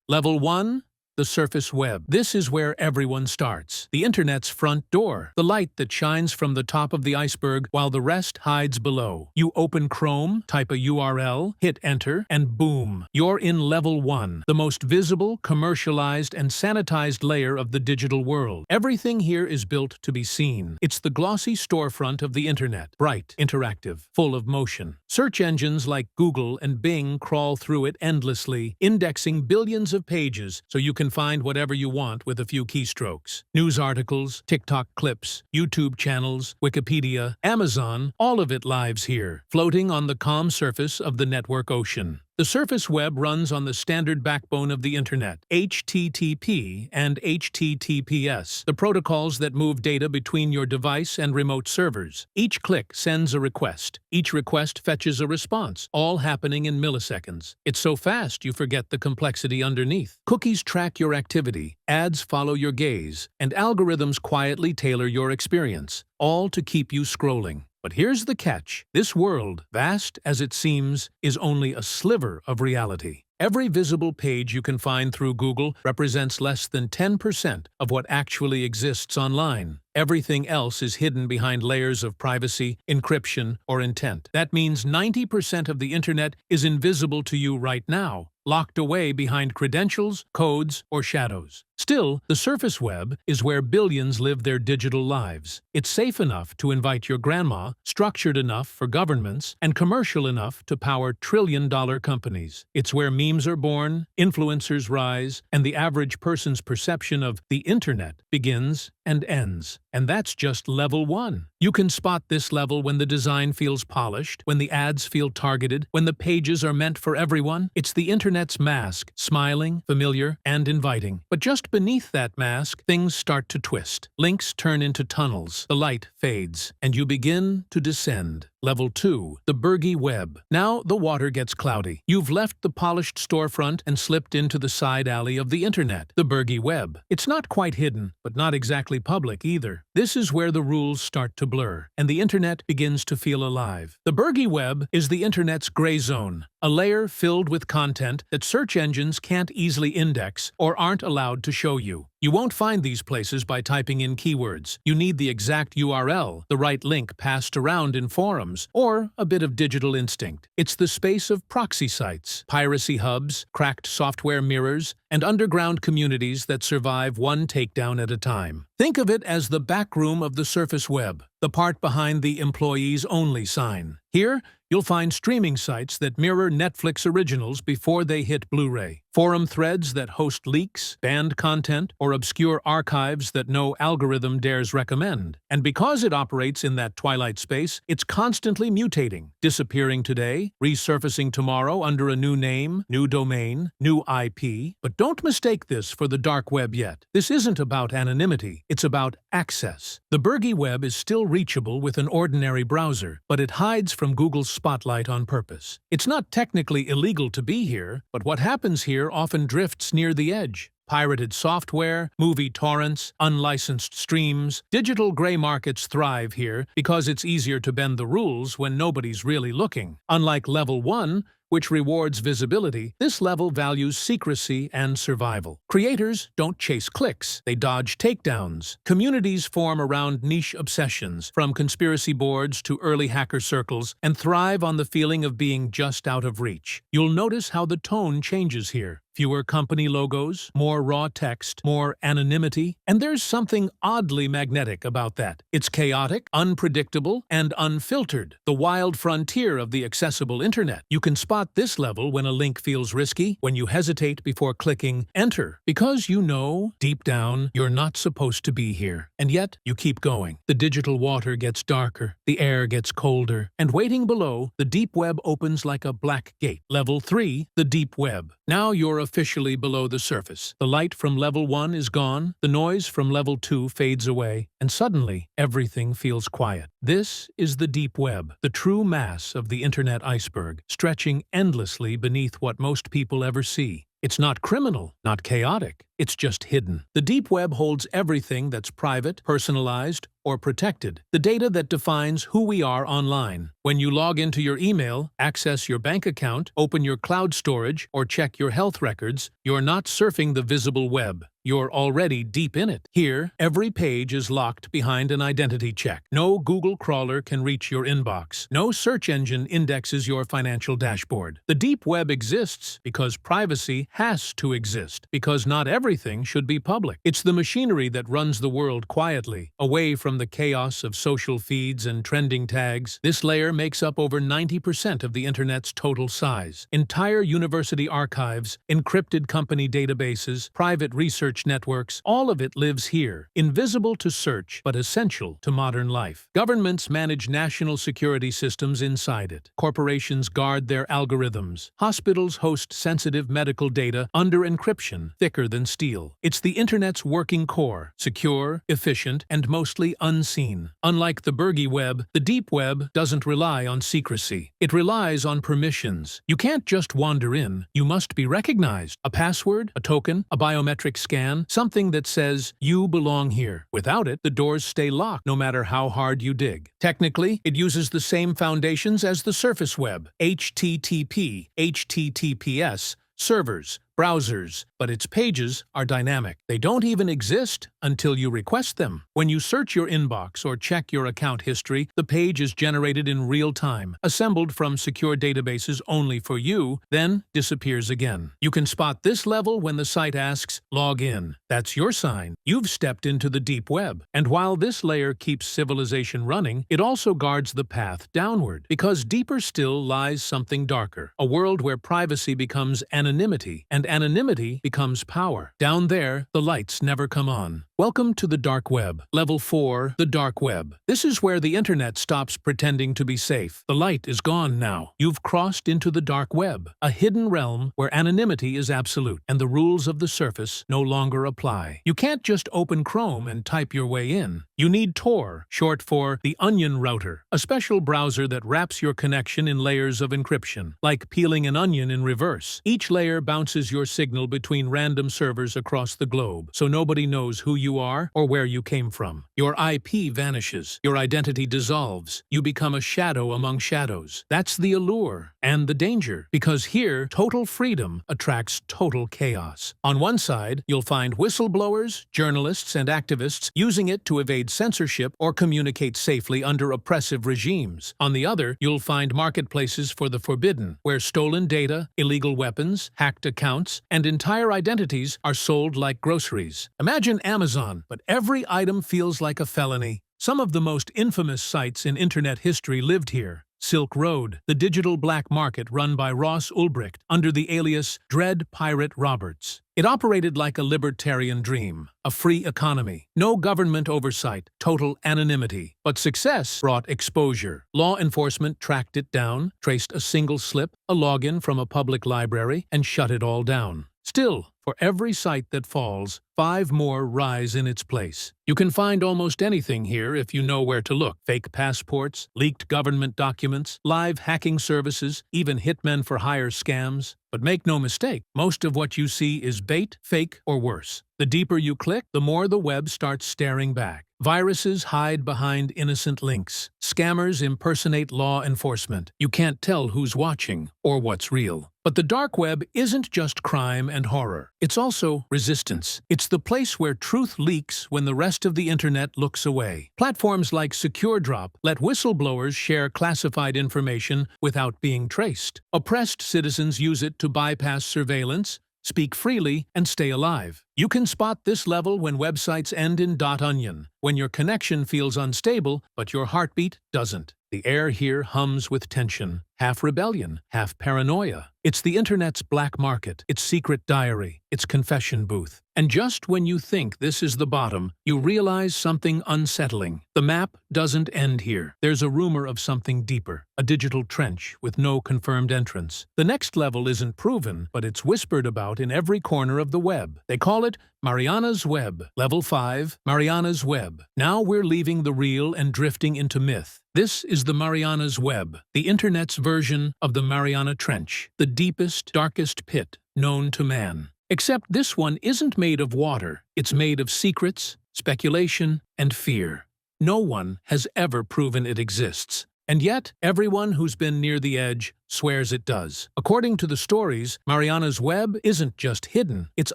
Level 1. The surface web. This is where everyone starts. The internet's front door. The light that shines from the top of the iceberg while the rest hides below. You open Chrome, type a URL, hit enter, and boom, you're in Level 1, the most visible, commercialized, and sanitized layer of the digital world. Everything here is built to be seen. It's the glossy storefront of the internet. Bright, interactive, full of motion. Search engines like Google and Bing crawl through it endlessly, indexing billions of pages so you can find whatever you want with a few keystrokes. News articles, TikTok clips, YouTube channels, Wikipedia, Amazon, all of it lives here, floating on the calm surface of the network ocean. The surface web runs on the standard backbone of the internet, HTTP and HTTPS, the protocols that move data between your device and remote servers. Each click sends a request. Each request fetches a response, all happening in milliseconds. It's so fast you forget the complexity underneath. Cookies track your activity, ads follow your gaze, and algorithms quietly tailor your experience, all to keep you scrolling. But here's the catch. This world, vast as it seems, is only a sliver of reality. Every visible page you can find through Google represents less than 10% of what actually exists online. Everything else is hidden behind layers of privacy, encryption, or intent. That means 90% of the internet is invisible to you right now, locked away behind credentials, codes, or shadows. Still, the surface web is where billions live their digital lives. It's safe enough to invite your grandma, structured enough for governments, and commercial enough to power trillion-dollar companies. It's where memes are born, influencers rise, and the average person's perception of the internet begins and ends. And that's just Level 1. You can spot this level when the design feels polished, when the ads feel targeted, when the pages are meant for everyone. It's the internet's mask, smiling, familiar, and inviting. But just beneath that mask, things start to twist. Links turn into tunnels, the light fades, and you begin to descend. Level 2. The Bergie web. Now the water gets cloudy. You've left the polished storefront and slipped into the side alley of the internet, the Bergie web. It's not quite hidden, but not exactly public either. This is where the rules start to blur, and the internet begins to feel alive. The Bergie web is the internet's gray zone, a layer filled with content that search engines can't easily index or aren't allowed to show you. You won't find these places by typing in keywords. You need the exact URL, the right link passed around in forums, or a bit of digital instinct. It's the space of proxy sites, piracy hubs, cracked software mirrors, and underground communities that survive one takedown at a time. Think of it as the back room of the surface web, the part behind the employees-only sign. Here, you'll find streaming sites that mirror Netflix originals before they hit Blu-ray, forum threads that host leaks, banned content, or obscure archives that no algorithm dares recommend. And because it operates in that twilight space, it's constantly mutating, disappearing today, resurfacing tomorrow under a new name, new domain, new IP. But don't mistake this for the dark web yet. This isn't about anonymity, it's about access. The Bergie web is still reachable with an ordinary browser, but it hides from Google's spotlight on purpose. It's not technically illegal to be here, but what happens here often drifts near the edge. Pirated software, movie torrents, unlicensed streams. Digital gray markets thrive here because it's easier to bend the rules when nobody's really looking. Unlike Level 1, which rewards visibility, this level values secrecy and survival. Creators don't chase clicks, they dodge takedowns. Communities form around niche obsessions, from conspiracy boards to early hacker circles, and thrive on the feeling of being just out of reach. You'll notice how the tone changes here. Fewer company logos, more raw text, more anonymity, and there's something oddly magnetic about that. It's chaotic, unpredictable, and unfiltered, the wild frontier of the accessible internet. You can spot this level when a link feels risky, when you hesitate before clicking enter, because you know, deep down, you're not supposed to be here. And yet, you keep going. The digital water gets darker, the air gets colder, and waiting below, the deep web opens like a black gate. Level 3, the deep web. Now you're officially below the surface. The light from Level 1 is gone, the noise from Level 2 fades away, and suddenly everything feels quiet. This is the deep web, the true mass of the internet iceberg, stretching endlessly beneath what most people ever see. It's not criminal, not chaotic. it's just hidden. The deep web holds everything that's private, personalized, or protected. The data that defines who we are online. When you log into your email, access your bank account, open your cloud storage, or check your health records, you're not surfing the visible web. You're already deep in it. Here, every page is locked behind an identity check. No Google crawler can reach your inbox. No search engine indexes your financial dashboard. The deep web exists because privacy has to exist, because not everything should be public. It's the machinery that runs the world quietly, away from the chaos of social feeds and trending tags. This layer makes up over 90% of the Internet's total size. Entire university archives, encrypted company databases, private research networks, all of it lives here, invisible to search but essential to modern life. Governments manage national security systems inside it. Corporations guard their algorithms. Hospitals host sensitive medical data under encryption, thicker than steel. It's the Internet's working core, secure, efficient, and mostly unseen. Unlike the Bergie web, the deep web doesn't rely on secrecy. It relies on permissions. You can't just wander in. You must be recognized. A password, a token, a biometric scan, something that says you belong here. Without it, the doors stay locked no matter how hard you dig. Technically, it uses the same foundations as the surface web: HTTP, HTTPS, servers, browsers, but its pages are dynamic. They don't even exist until you request them. When you search your inbox or check your account history, the page is generated in real time, assembled from secure databases only for you, then disappears again. You can spot this level when the site asks, "Log in." That's your sign. You've stepped into the deep web. And while this layer keeps civilization running, it also guards the path downward, because deeper still lies something darker, a world where privacy becomes anonymity, and anonymity becomes power. Down there, the lights never come on. Welcome to the dark web. Level 4, the dark web. This is where the Internet stops pretending to be safe. The light is gone now. You've crossed into the dark web, a hidden realm where anonymity is absolute, and the rules of the surface no longer apply. You can't just open Chrome and type your way in. You need Tor, short for the Onion Router, a special browser that wraps your connection in layers of encryption, like peeling an onion in reverse. Each layer bounces your signal between random servers across the globe, so nobody knows who you are or where you came from. Your IP vanishes. Your identity dissolves. You become a shadow among shadows. That's the allure and the danger, because here, total freedom attracts total chaos. On one side, you'll find whistleblowers, journalists, and activists using it to evade censorship or communicate safely under oppressive regimes. On the other, you'll find marketplaces for the forbidden, where stolen data, illegal weapons, hacked accounts, and entire identities are sold like groceries. Imagine Amazon, but every item feels like a felony. Some of the most infamous sites in Internet history lived here. Silk Road, the digital black market run by Ross Ulbricht under the alias Dread Pirate Roberts. It operated like a libertarian dream, a free economy, no government oversight, total anonymity. But success brought exposure. Law enforcement tracked it down, traced a single slip, a login from a public library, and shut it all down. Still, for every site that falls, 5 more rise in its place. You can find almost anything here if you know where to look. Fake passports, leaked government documents, live hacking services, even hitmen for hire scams. But make no mistake, most of what you see is bait, fake, or worse. The deeper you click, the more the web starts staring back. Viruses hide behind innocent links. Scammers impersonate law enforcement. You can't tell who's watching or what's real. But the dark web isn't just crime and horror. It's also resistance. It's the place where truth leaks when the rest of the Internet looks away. Platforms like SecureDrop let whistleblowers share classified information without being traced. Oppressed citizens use it to bypass surveillance, speak freely, and stay alive. You can spot this level when websites end in .onion, when your connection feels unstable, but your heartbeat doesn't. The air here hums with tension, half rebellion, half paranoia. It's the Internet's black market, its secret diary, its confession booth. And just when you think this is the bottom, you realize something unsettling. The map doesn't end here. There's a rumor of something deeper, a digital trench with no confirmed entrance. The next level isn't proven, but it's whispered about in every corner of the web. They call it Mariana's Web. Level 5, Mariana's Web. Now we're leaving the real and drifting into myth. This is the Mariana's Web, the Internet's version of the Mariana Trench, the deepest, darkest pit known to man. Except this one isn't made of water. It's made of secrets, speculation, and fear. No one has ever proven it exists. And yet, everyone who's been near the edge swears it does. According to the stories, Mariana's web isn't just hidden, it's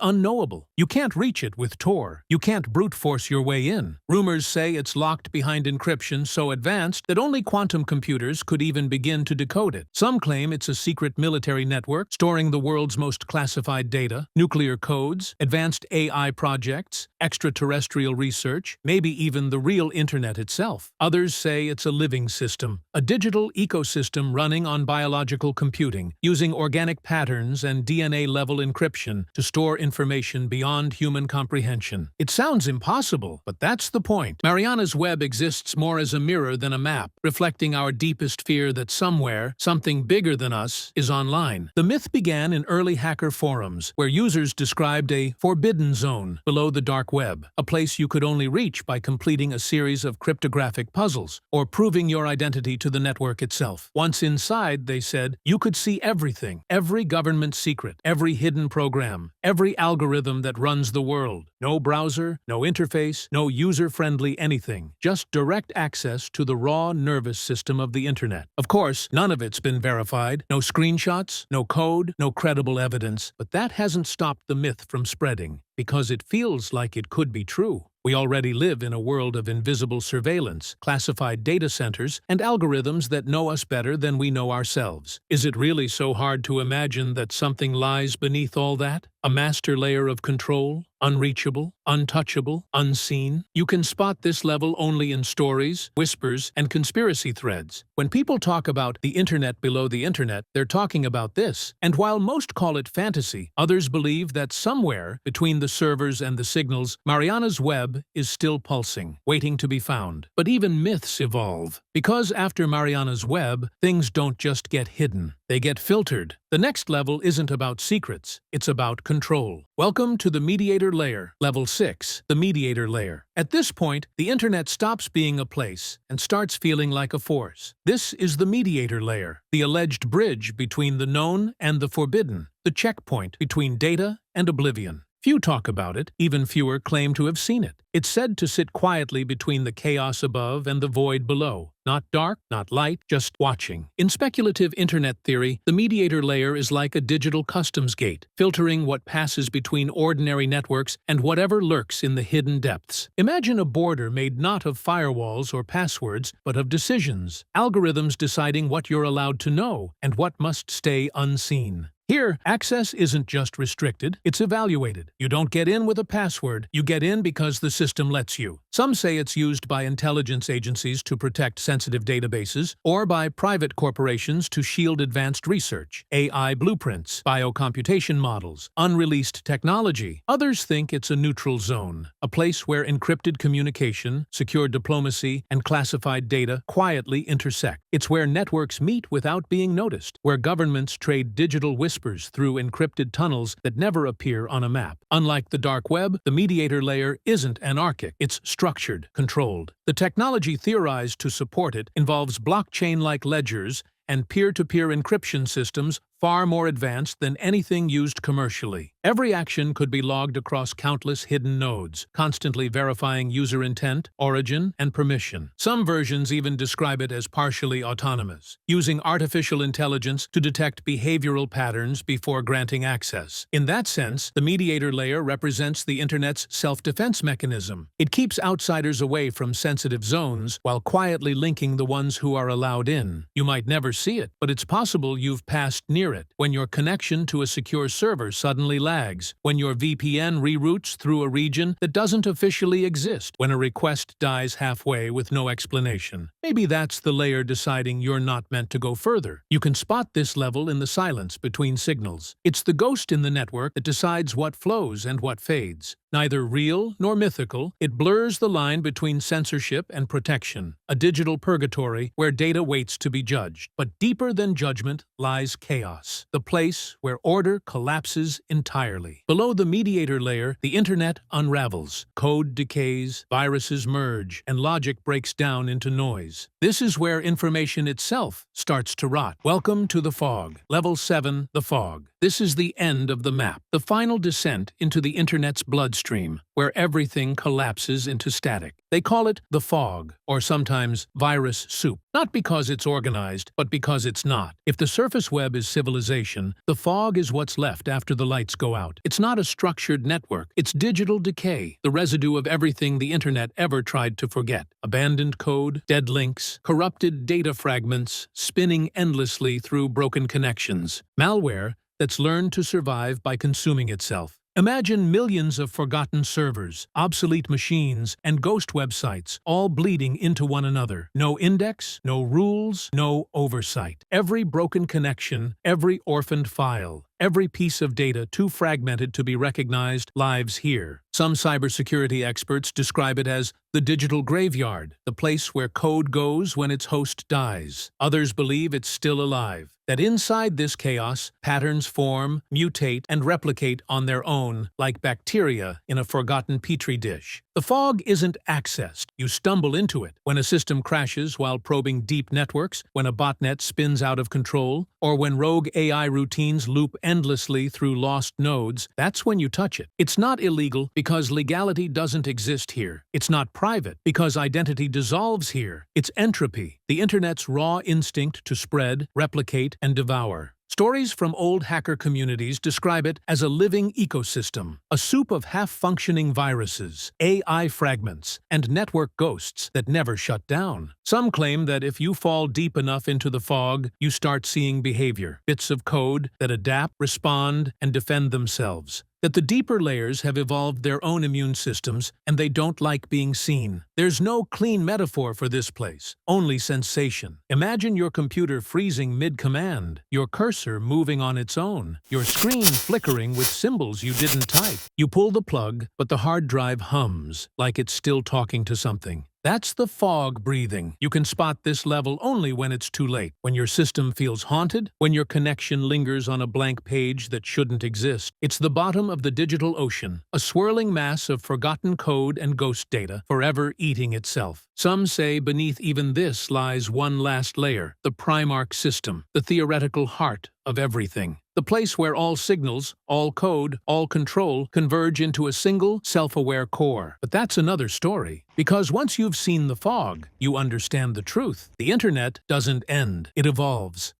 unknowable. You can't reach it with Tor. You can't brute force your way in. Rumors say it's locked behind encryption so advanced that only quantum computers could even begin to decode it. Some claim it's a secret military network storing the world's most classified data, nuclear codes, advanced AI projects, extraterrestrial research, maybe even the real internet itself. Others say it's a living system, a digital ecosystem running on biological computing, using organic patterns and DNA-level encryption to store information beyond human comprehension. It sounds impossible, but that's the point. Mariana's web exists more as a mirror than a map, reflecting our deepest fear that somewhere, something bigger than us is online. The myth began in early hacker forums, where users described a forbidden zone below the dark web, a place you could only reach by completing a series of cryptographic puzzles or proving your identity to the network itself. Once inside, they said, you could see everything, every government secret, every hidden program, every algorithm that runs the world. No browser, no interface, no user-friendly anything, just direct access to the raw nervous system of the internet. Of course, none of it's been verified, no screenshots, no code, no credible evidence, but that hasn't stopped the myth from spreading, because it feels like it could be true. We already live in a world of invisible surveillance, classified data centers, and algorithms that know us better than we know ourselves. Is it really so hard to imagine that something lies beneath all that? A master layer of control? Unreachable, untouchable, unseen? You can spot this level only in stories, whispers, and conspiracy threads. When people talk about the internet below the internet, they're talking about this. And while most call it fantasy, others believe that somewhere between the servers and the signals, Mariana's web is still pulsing, waiting to be found. But even myths evolve. Because after Mariana's web, things don't just get hidden. They get filtered. The next level isn't about secrets, it's about control. Welcome to the Mediator layer, level 6, the Mediator layer. At this point, the internet stops being a place and starts feeling like a force. This is the Mediator layer, the alleged bridge between the known and the forbidden, the checkpoint between data and oblivion. Few talk about it, even fewer claim to have seen it. It's said to sit quietly between the chaos above and the void below. Not dark, not light, just watching. In speculative internet theory, the mediator layer is like a digital customs gate, filtering what passes between ordinary networks and whatever lurks in the hidden depths. Imagine a border made not of firewalls or passwords, but of decisions. Algorithms deciding what you're allowed to know and what must stay unseen. Here, access isn't just restricted, it's evaluated. You don't get in with a password, you get in because the system lets you. Some say it's used by intelligence agencies to protect sensitive databases, or by private corporations to shield advanced research, AI blueprints, biocomputation models, unreleased technology. Others think it's a neutral zone, a place where encrypted communication, secure diplomacy, and classified data quietly intersect. It's where networks meet without being noticed, where governments trade digital whispers through encrypted tunnels that never appear on a map. Unlike the dark web, the mediator layer isn't anarchic, it's structured, controlled. The technology theorized to support it involves blockchain-like ledgers and peer-to-peer encryption systems far more advanced than anything used commercially. Every action could be logged across countless hidden nodes, constantly verifying user intent, origin, and permission. Some versions even describe it as partially autonomous, using artificial intelligence to detect behavioral patterns before granting access. In that sense, the mediator layer represents the internet's self-defense mechanism. It keeps outsiders away from sensitive zones while quietly linking the ones who are allowed in. You might never see it, but it's possible you've passed near it, when your connection to a secure server suddenly lags, when your VPN reroutes through a region that doesn't officially exist, when a request dies halfway with no explanation. Maybe that's the layer deciding you're not meant to go further. You can spot this level in the silence between signals. It's the ghost in the network that decides what flows and what fades. Neither real nor mythical, it blurs the line between censorship and protection, a digital purgatory where data waits to be judged. But deeper than judgment lies chaos, the place where order collapses entirely. Below the mediator layer, the internet unravels, code decays, viruses merge, and logic breaks down into noise. This is where information itself starts to rot. Welcome to the fog. Level 7, the fog. This is the end of the map, the final descent into the internet's bloodstream, where everything collapses into static. They call it the fog, or sometimes virus soup, not because it's organized, but because it's not. If the surface web is civilization, the fog is what's left after the lights go out. It's not a structured network, it's digital decay, the residue of everything the internet ever tried to forget. Abandoned code, dead links, corrupted data fragments, spinning endlessly through broken connections. Malware that's learned to survive by consuming itself. Imagine millions of forgotten servers, obsolete machines, and ghost websites all bleeding into one another. No index, no rules, no oversight. Every broken connection, every orphaned file, every piece of data too fragmented to be recognized lives here. Some cybersecurity experts describe it as the digital graveyard, the place where code goes when its host dies. Others believe it's still alive, that inside this chaos, patterns form, mutate, and replicate on their own, like bacteria in a forgotten petri dish. The fog isn't accessed. You stumble into it. When a system crashes while probing deep networks, when a botnet spins out of control, or when rogue AI routines loop endlessly through lost nodes, that's when you touch it. It's not illegal because legality doesn't exist here. It's not private because identity dissolves here. It's entropy, the internet's raw instinct to spread, replicate, and devour. Stories from old hacker communities describe it as a living ecosystem, a soup of half-functioning viruses, AI fragments, and network ghosts that never shut down. Some claim that if you fall deep enough into the fog, you start seeing behavior, bits of code that adapt, respond, and defend themselves. That the deeper layers have evolved their own immune systems and they don't like being seen. There's no clean metaphor for this place, only sensation. Imagine your computer freezing mid-command, your cursor moving on its own, your screen flickering with symbols you didn't type. You pull the plug, but the hard drive hums, like it's still talking to something. That's the fog breathing. You can spot this level only when it's too late, when your system feels haunted, when your connection lingers on a blank page that shouldn't exist. It's the bottom of the digital ocean, a swirling mass of forgotten code and ghost data, forever eating itself. Some say beneath even this lies one last layer, the Primarch system, the theoretical heart of everything. The place where all signals, all code, all control converge into a single, self-aware core. But that's another story. Because once you've seen the fog, you understand the truth. The internet doesn't end, it evolves.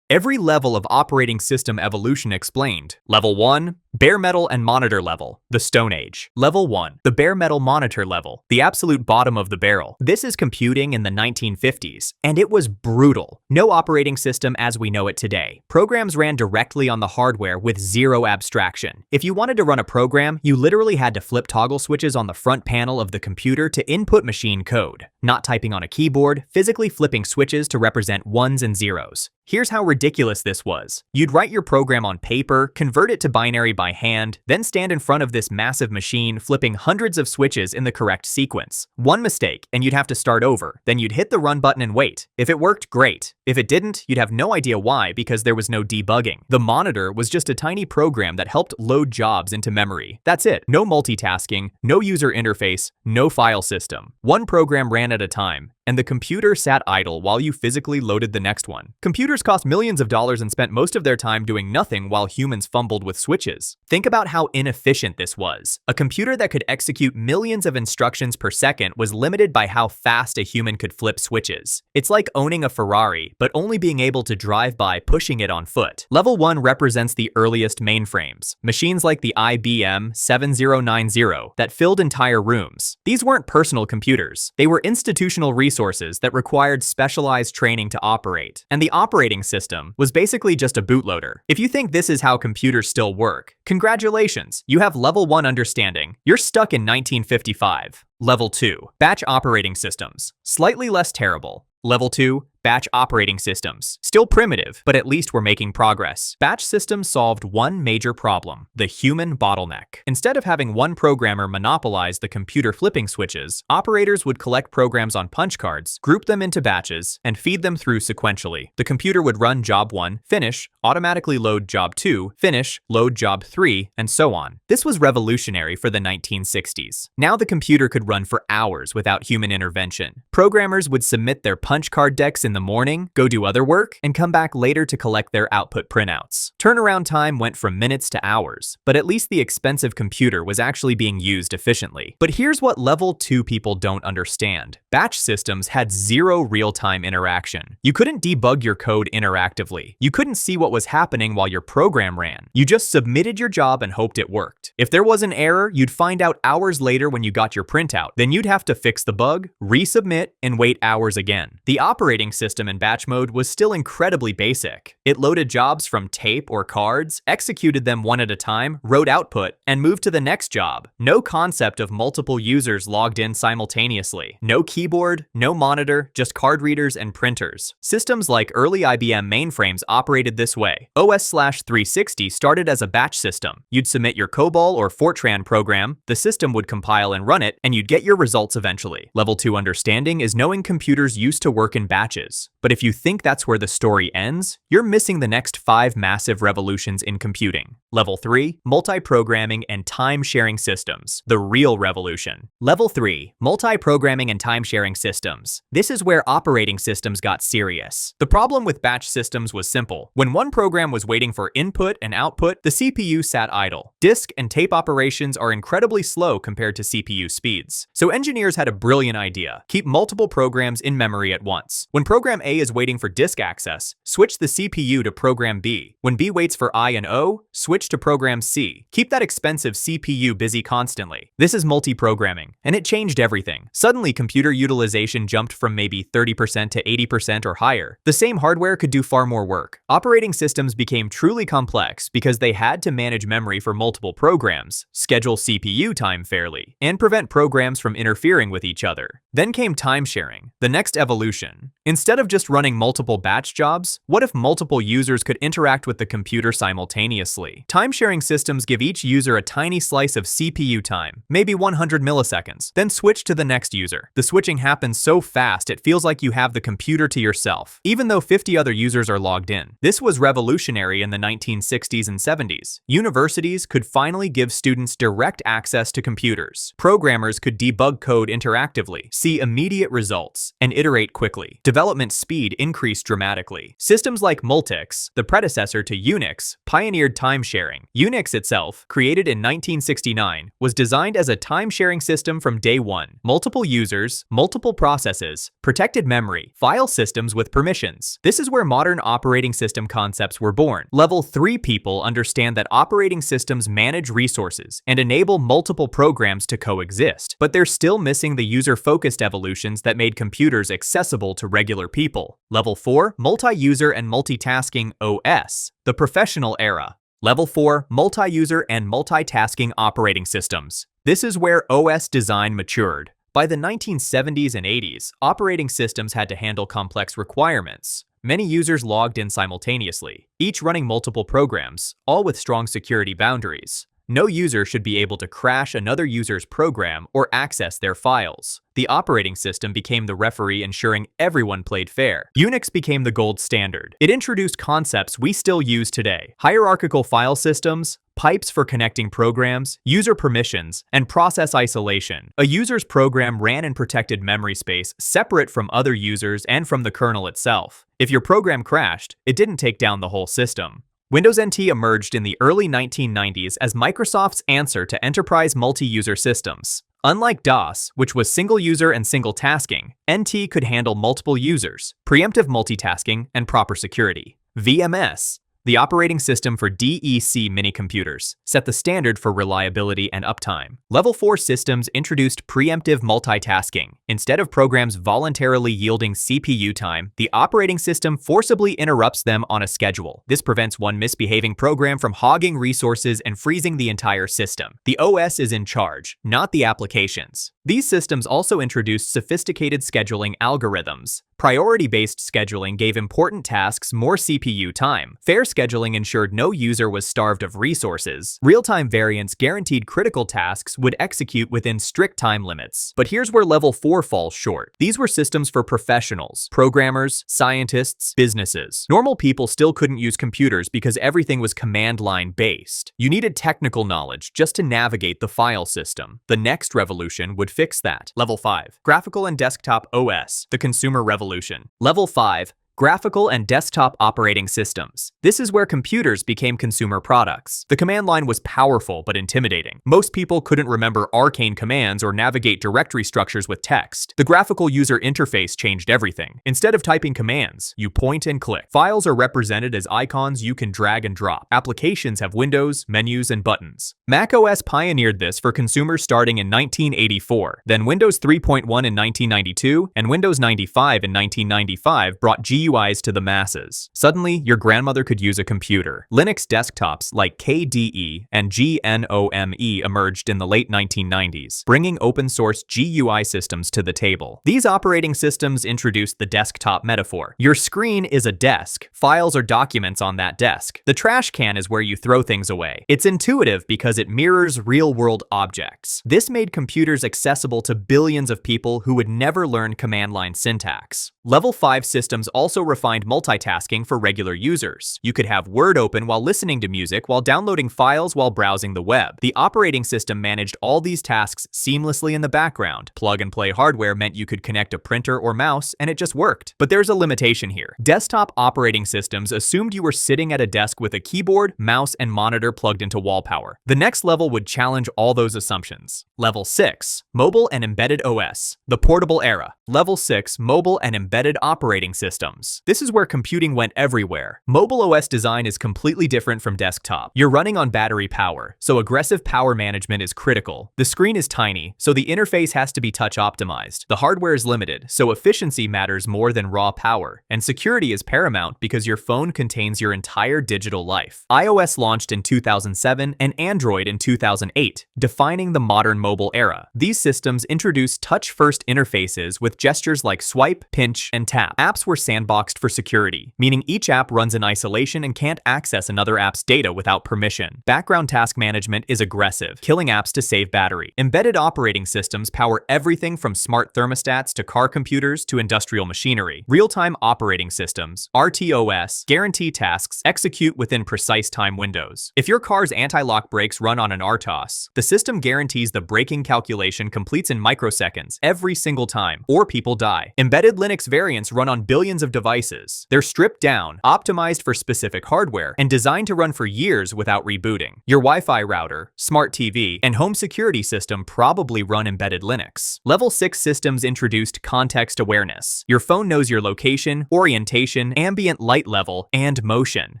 Every level of operating system evolution explained. Level 1, bare metal and monitor level, the Stone Age. Level 1, the bare metal monitor level, the absolute bottom of the barrel. This is computing in the 1950s, and it was brutal. No operating system as we know it today. Programs ran directly on the hardware with zero abstraction. If you wanted to run a program, you literally had to flip toggle switches on the front panel of the computer to input machine code, not typing on a keyboard, physically flipping switches to represent ones and zeros. Here's how ridiculous this was. You'd write your program on paper, convert it to binary by hand, then stand in front of this massive machine flipping hundreds of switches in the correct sequence. One mistake, and you'd have to start over. Then you'd hit the run button and wait. If it worked, great. If it didn't, you'd have no idea why because there was no debugging. The monitor was just a tiny program that helped load jobs into memory. That's it. No multitasking, no user interface, no file system. One program ran at a time, and the computer sat idle while you physically loaded the next one. Computers cost millions of dollars and spent most of their time doing nothing while humans fumbled with switches. Think about how inefficient this was. A computer that could execute millions of instructions per second was limited by how fast a human could flip switches. It's like owning a Ferrari, but only being able to drive by pushing it on foot. Level 1 represents the earliest mainframes, machines like the IBM 7090 that filled entire rooms. These weren't personal computers. They were institutional resources that required specialized training to operate, and the operating system was basically just a bootloader. If you think this is how computers still work, congratulations, you have level 1 understanding. You're stuck in 1955. Level 2, batch operating systems, slightly less terrible. Level 2, batch operating systems. Still primitive, but at least we're making progress. Batch systems solved one major problem, the human bottleneck. Instead of having one programmer monopolize the computer flipping switches, operators would collect programs on punch cards, group them into batches, and feed them through sequentially. The computer would run job 1, finish, automatically load job 2, finish, load job 3, and so on. This was revolutionary for the 1960s. Now the computer could run for hours without human intervention. Programmers would submit their punch card decks in the morning, go do other work, and come back later to collect their output printouts. Turnaround time went from minutes to hours, but at least the expensive computer was actually being used efficiently. But here's what level 2 people don't understand. Batch systems had zero real-time interaction. You couldn't debug your code interactively. You couldn't see what was happening while your program ran. You just submitted your job and hoped it worked. If there was an error, you'd find out hours later when you got your printout. Then you'd have to fix the bug, resubmit, and wait hours again. The operating system in batch mode was still incredibly basic. It loaded jobs from tape or cards, executed them one at a time, wrote output, and moved to the next job. No concept of multiple users logged in simultaneously. No keyboard, no monitor, just card readers and printers. Systems like early IBM mainframes operated this way. OS/360 started as a batch system. You'd submit your COBOL or Fortran program, the system would compile and run it, and you'd get your results eventually. Level 2 understanding is knowing computers used to work in batches. But if you think that's where the story ends, you're missing the next 5 massive revolutions in computing. Level 3, multi-programming and time-sharing systems, the real revolution. Level 3, multi-programming and time-sharing systems. This is where operating systems got serious. The problem with batch systems was simple. When one program was waiting for input and output, the CPU sat idle. Disk and tape operations are incredibly slow compared to CPU speeds. So engineers had a brilliant idea. Keep multiple programs in memory at once. When program A is waiting for disk access, switch the CPU to program B. When B waits for I and O, switch to program C. Keep that expensive CPU busy constantly. This is multi-programming, and it changed everything. Suddenly, computer utilization jumped from maybe 30% to 80% or higher. The same hardware could do far more work. Operating systems became truly complex because they had to manage memory for multiple programs, schedule CPU time fairly, and prevent programs from interfering with each other. Then came time sharing, the next evolution. Instead of just running multiple batch jobs, what if multiple users could interact with the computer simultaneously? Time-sharing systems give each user a tiny slice of CPU time, maybe 100 milliseconds, then switch to the next user. The switching happens so fast it feels like you have the computer to yourself, even though 50 other users are logged in. This was revolutionary in the 1960s and 70s. Universities could finally give students direct access to computers. Programmers could debug code interactively, see immediate results, and iterate quickly. Development speed increased dramatically. Systems like Multics, the predecessor to Unix, pioneered time sharing. Unix itself, created in 1969, was designed as a time-sharing system from day one. Multiple users, multiple processes, protected memory, file systems with permissions. This is where modern operating system concepts were born. Level 3 people understand that operating systems manage resources and enable multiple programs to coexist, but they're still missing the user-focused evolutions that made computers accessible to regular people. Level 4, multi-user and multitasking OS, the professional era. Level 4, multi-user and multitasking operating systems. This is where OS design matured. By the 1970s and 80s, operating systems had to handle complex requirements. Many users logged in simultaneously, each running multiple programs, all with strong security boundaries. No user should be able to crash another user's program or access their files. The operating system became the referee ensuring everyone played fair. Unix became the gold standard. It introduced concepts we still use today: hierarchical file systems, pipes for connecting programs, user permissions, and process isolation. A user's program ran in protected memory space separate from other users and from the kernel itself. If your program crashed, it didn't take down the whole system. Windows NT emerged in the early 1990s as Microsoft's answer to enterprise multi-user systems. Unlike DOS, which was single-user and single-tasking, NT could handle multiple users, preemptive multitasking, and proper security. VMS, the operating system for DEC minicomputers, set the standard for reliability and uptime. Level 4 systems introduced preemptive multitasking. Instead of programs voluntarily yielding CPU time, the operating system forcibly interrupts them on a schedule. This prevents one misbehaving program from hogging resources and freezing the entire system. The OS is in charge, not the applications. These systems also introduced sophisticated scheduling algorithms. Priority-based scheduling gave important tasks more CPU time. Fair scheduling ensured no user was starved of resources. Real-time variance guaranteed critical tasks would execute within strict time limits. But here's where Level 4 falls short. These were systems for professionals, programmers, scientists, businesses. Normal people still couldn't use computers because everything was command line based. You needed technical knowledge just to navigate the file system. The next revolution would fix that. Level 5, Graphical and Desktop OS, the consumer revolution. evolution. Level 5. Graphical and desktop operating systems. This is where computers became consumer products. The command line was powerful but intimidating. Most people couldn't remember arcane commands or navigate directory structures with text. The graphical user interface changed everything. Instead of typing commands, you point and click. Files are represented as icons you can drag and drop. Applications have windows, menus, and buttons. macOS pioneered this for consumers starting in 1984. Then Windows 3.1 in 1992 and Windows 95 in 1995 brought GUIs to the masses. Suddenly, your grandmother could use a computer. Linux desktops like KDE and GNOME emerged in the late 1990s, bringing open-source GUI systems to the table. These operating systems introduced the desktop metaphor. Your screen is a desk. Files or documents on that desk. The trash can is where you throw things away. It's intuitive because it mirrors real-world objects. This made computers accessible to billions of people who would never learn command line syntax. Level 5 systems also refined multitasking for regular users. You could have Word open while listening to music while downloading files while browsing the web. The operating system managed all these tasks seamlessly in the background. Plug-and-play hardware meant you could connect a printer or mouse and it just worked. But there's a limitation here. Desktop operating systems assumed you were sitting at a desk with a keyboard, mouse, and monitor plugged into wall power. The next level would challenge all those assumptions. Level 6. Mobile and Embedded OS. The portable era. Level 6. Mobile and Embedded operating systems. This is where computing went everywhere. Mobile OS design is completely different from desktop. You're running on battery power, so aggressive power management is critical. The screen is tiny, so the interface has to be touch optimized. The hardware is limited, so efficiency matters more than raw power. And security is paramount because your phone contains your entire digital life. iOS launched in 2007 and Android in 2008, defining the modern mobile era. These systems introduced touch-first interfaces with gestures like swipe, pinch, and tap. Apps were sandboxed for security, meaning each app runs in isolation and can't access another app's data without permission. Background task management is aggressive, killing apps to save battery. Embedded operating systems power everything from smart thermostats to car computers to industrial machinery. Real-time operating systems, RTOS, guarantee tasks execute within precise time windows. If your car's anti-lock brakes run on an RTOS, the system guarantees the braking calculation completes in microseconds every single time, or people die. Embedded Linux variants run on billions of devices. They're stripped down, optimized for specific hardware, and designed to run for years without rebooting. Your Wi-Fi router, smart TV, and home security system probably run embedded Linux. Level 6 systems introduced context awareness. Your phone knows your location, orientation, ambient light level, and motion.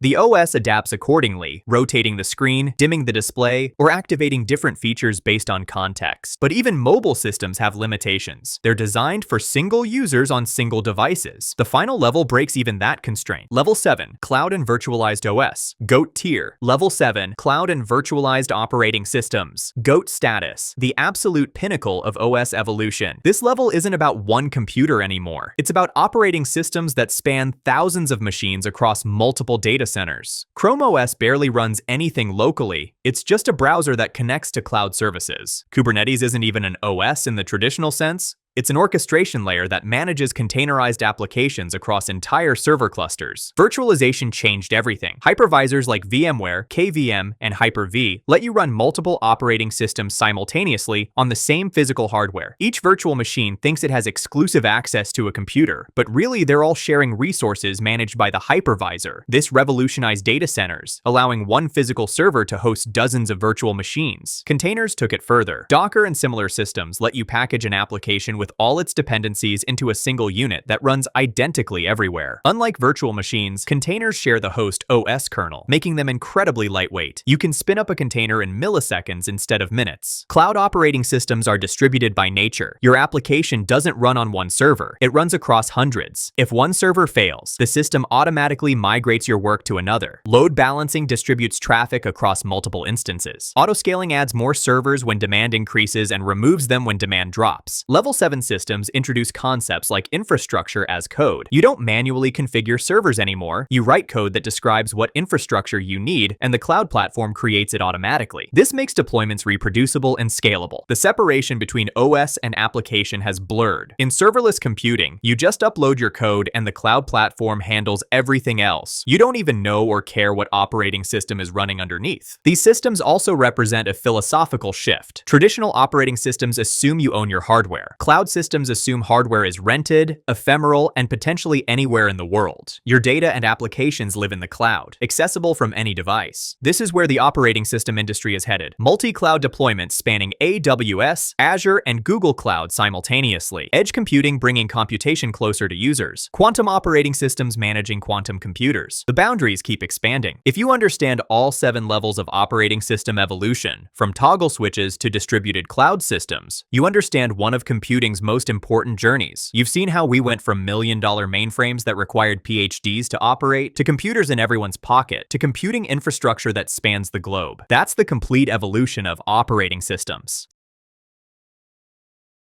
The OS adapts accordingly, rotating the screen, dimming the display, or activating different features based on context. But even mobile systems have limitations. They're designed for single users on single devices. The final level breaks even that constraint. Level 7. Cloud and Virtualized OS. GOAT tier. Level 7. Cloud and Virtualized Operating Systems. GOAT status. The absolute pinnacle of OS evolution. This level isn't about one computer anymore. It's about operating systems that span thousands of machines across multiple data centers. Chrome OS barely runs anything locally. It's just a browser that connects to cloud services. Kubernetes isn't even an OS in the traditional sense. It's an orchestration layer that manages containerized applications across entire server clusters. Virtualization changed everything. Hypervisors like VMware, KVM, and Hyper-V let you run multiple operating systems simultaneously on the same physical hardware. Each virtual machine thinks it has exclusive access to a computer, but really they're all sharing resources managed by the hypervisor. This revolutionized data centers, allowing one physical server to host dozens of virtual machines. Containers took it further. Docker and similar systems let you package an application with all its dependencies into a single unit that runs identically everywhere. Unlike virtual machines, containers share the host OS kernel, making them incredibly lightweight. You can spin up a container in milliseconds instead of minutes. Cloud operating systems are distributed by nature. Your application doesn't run on one server. It runs across hundreds. If one server fails, the system automatically migrates your work to another. Load balancing distributes traffic across multiple instances. Autoscaling adds more servers when demand increases and removes them when demand drops. Level 7 systems introduce concepts like infrastructure as code. You don't manually configure servers anymore. You write code that describes what infrastructure you need, and the cloud platform creates it automatically. This makes deployments reproducible and scalable. The separation between OS and application has blurred. In serverless computing, you just upload your code and the cloud platform handles everything else. You don't even know or care what operating system is running underneath. These systems also represent a philosophical shift. Traditional operating systems assume you own your hardware. Cloud Cloud systems assume hardware is rented, ephemeral, and potentially anywhere in the world. Your data and applications live in the cloud, accessible from any device. This is where the operating system industry is headed. Multi-cloud deployments spanning AWS, Azure, and Google Cloud simultaneously. Edge computing bringing computation closer to users. Quantum operating systems managing quantum computers. The boundaries keep expanding. If you understand all 7 levels of operating system evolution, from toggle switches to distributed cloud systems, you understand one of computing's most important journeys. You've seen how we went from million-dollar mainframes that required PhDs to operate, to computers in everyone's pocket, to computing infrastructure that spans the globe. That's the complete evolution of operating systems.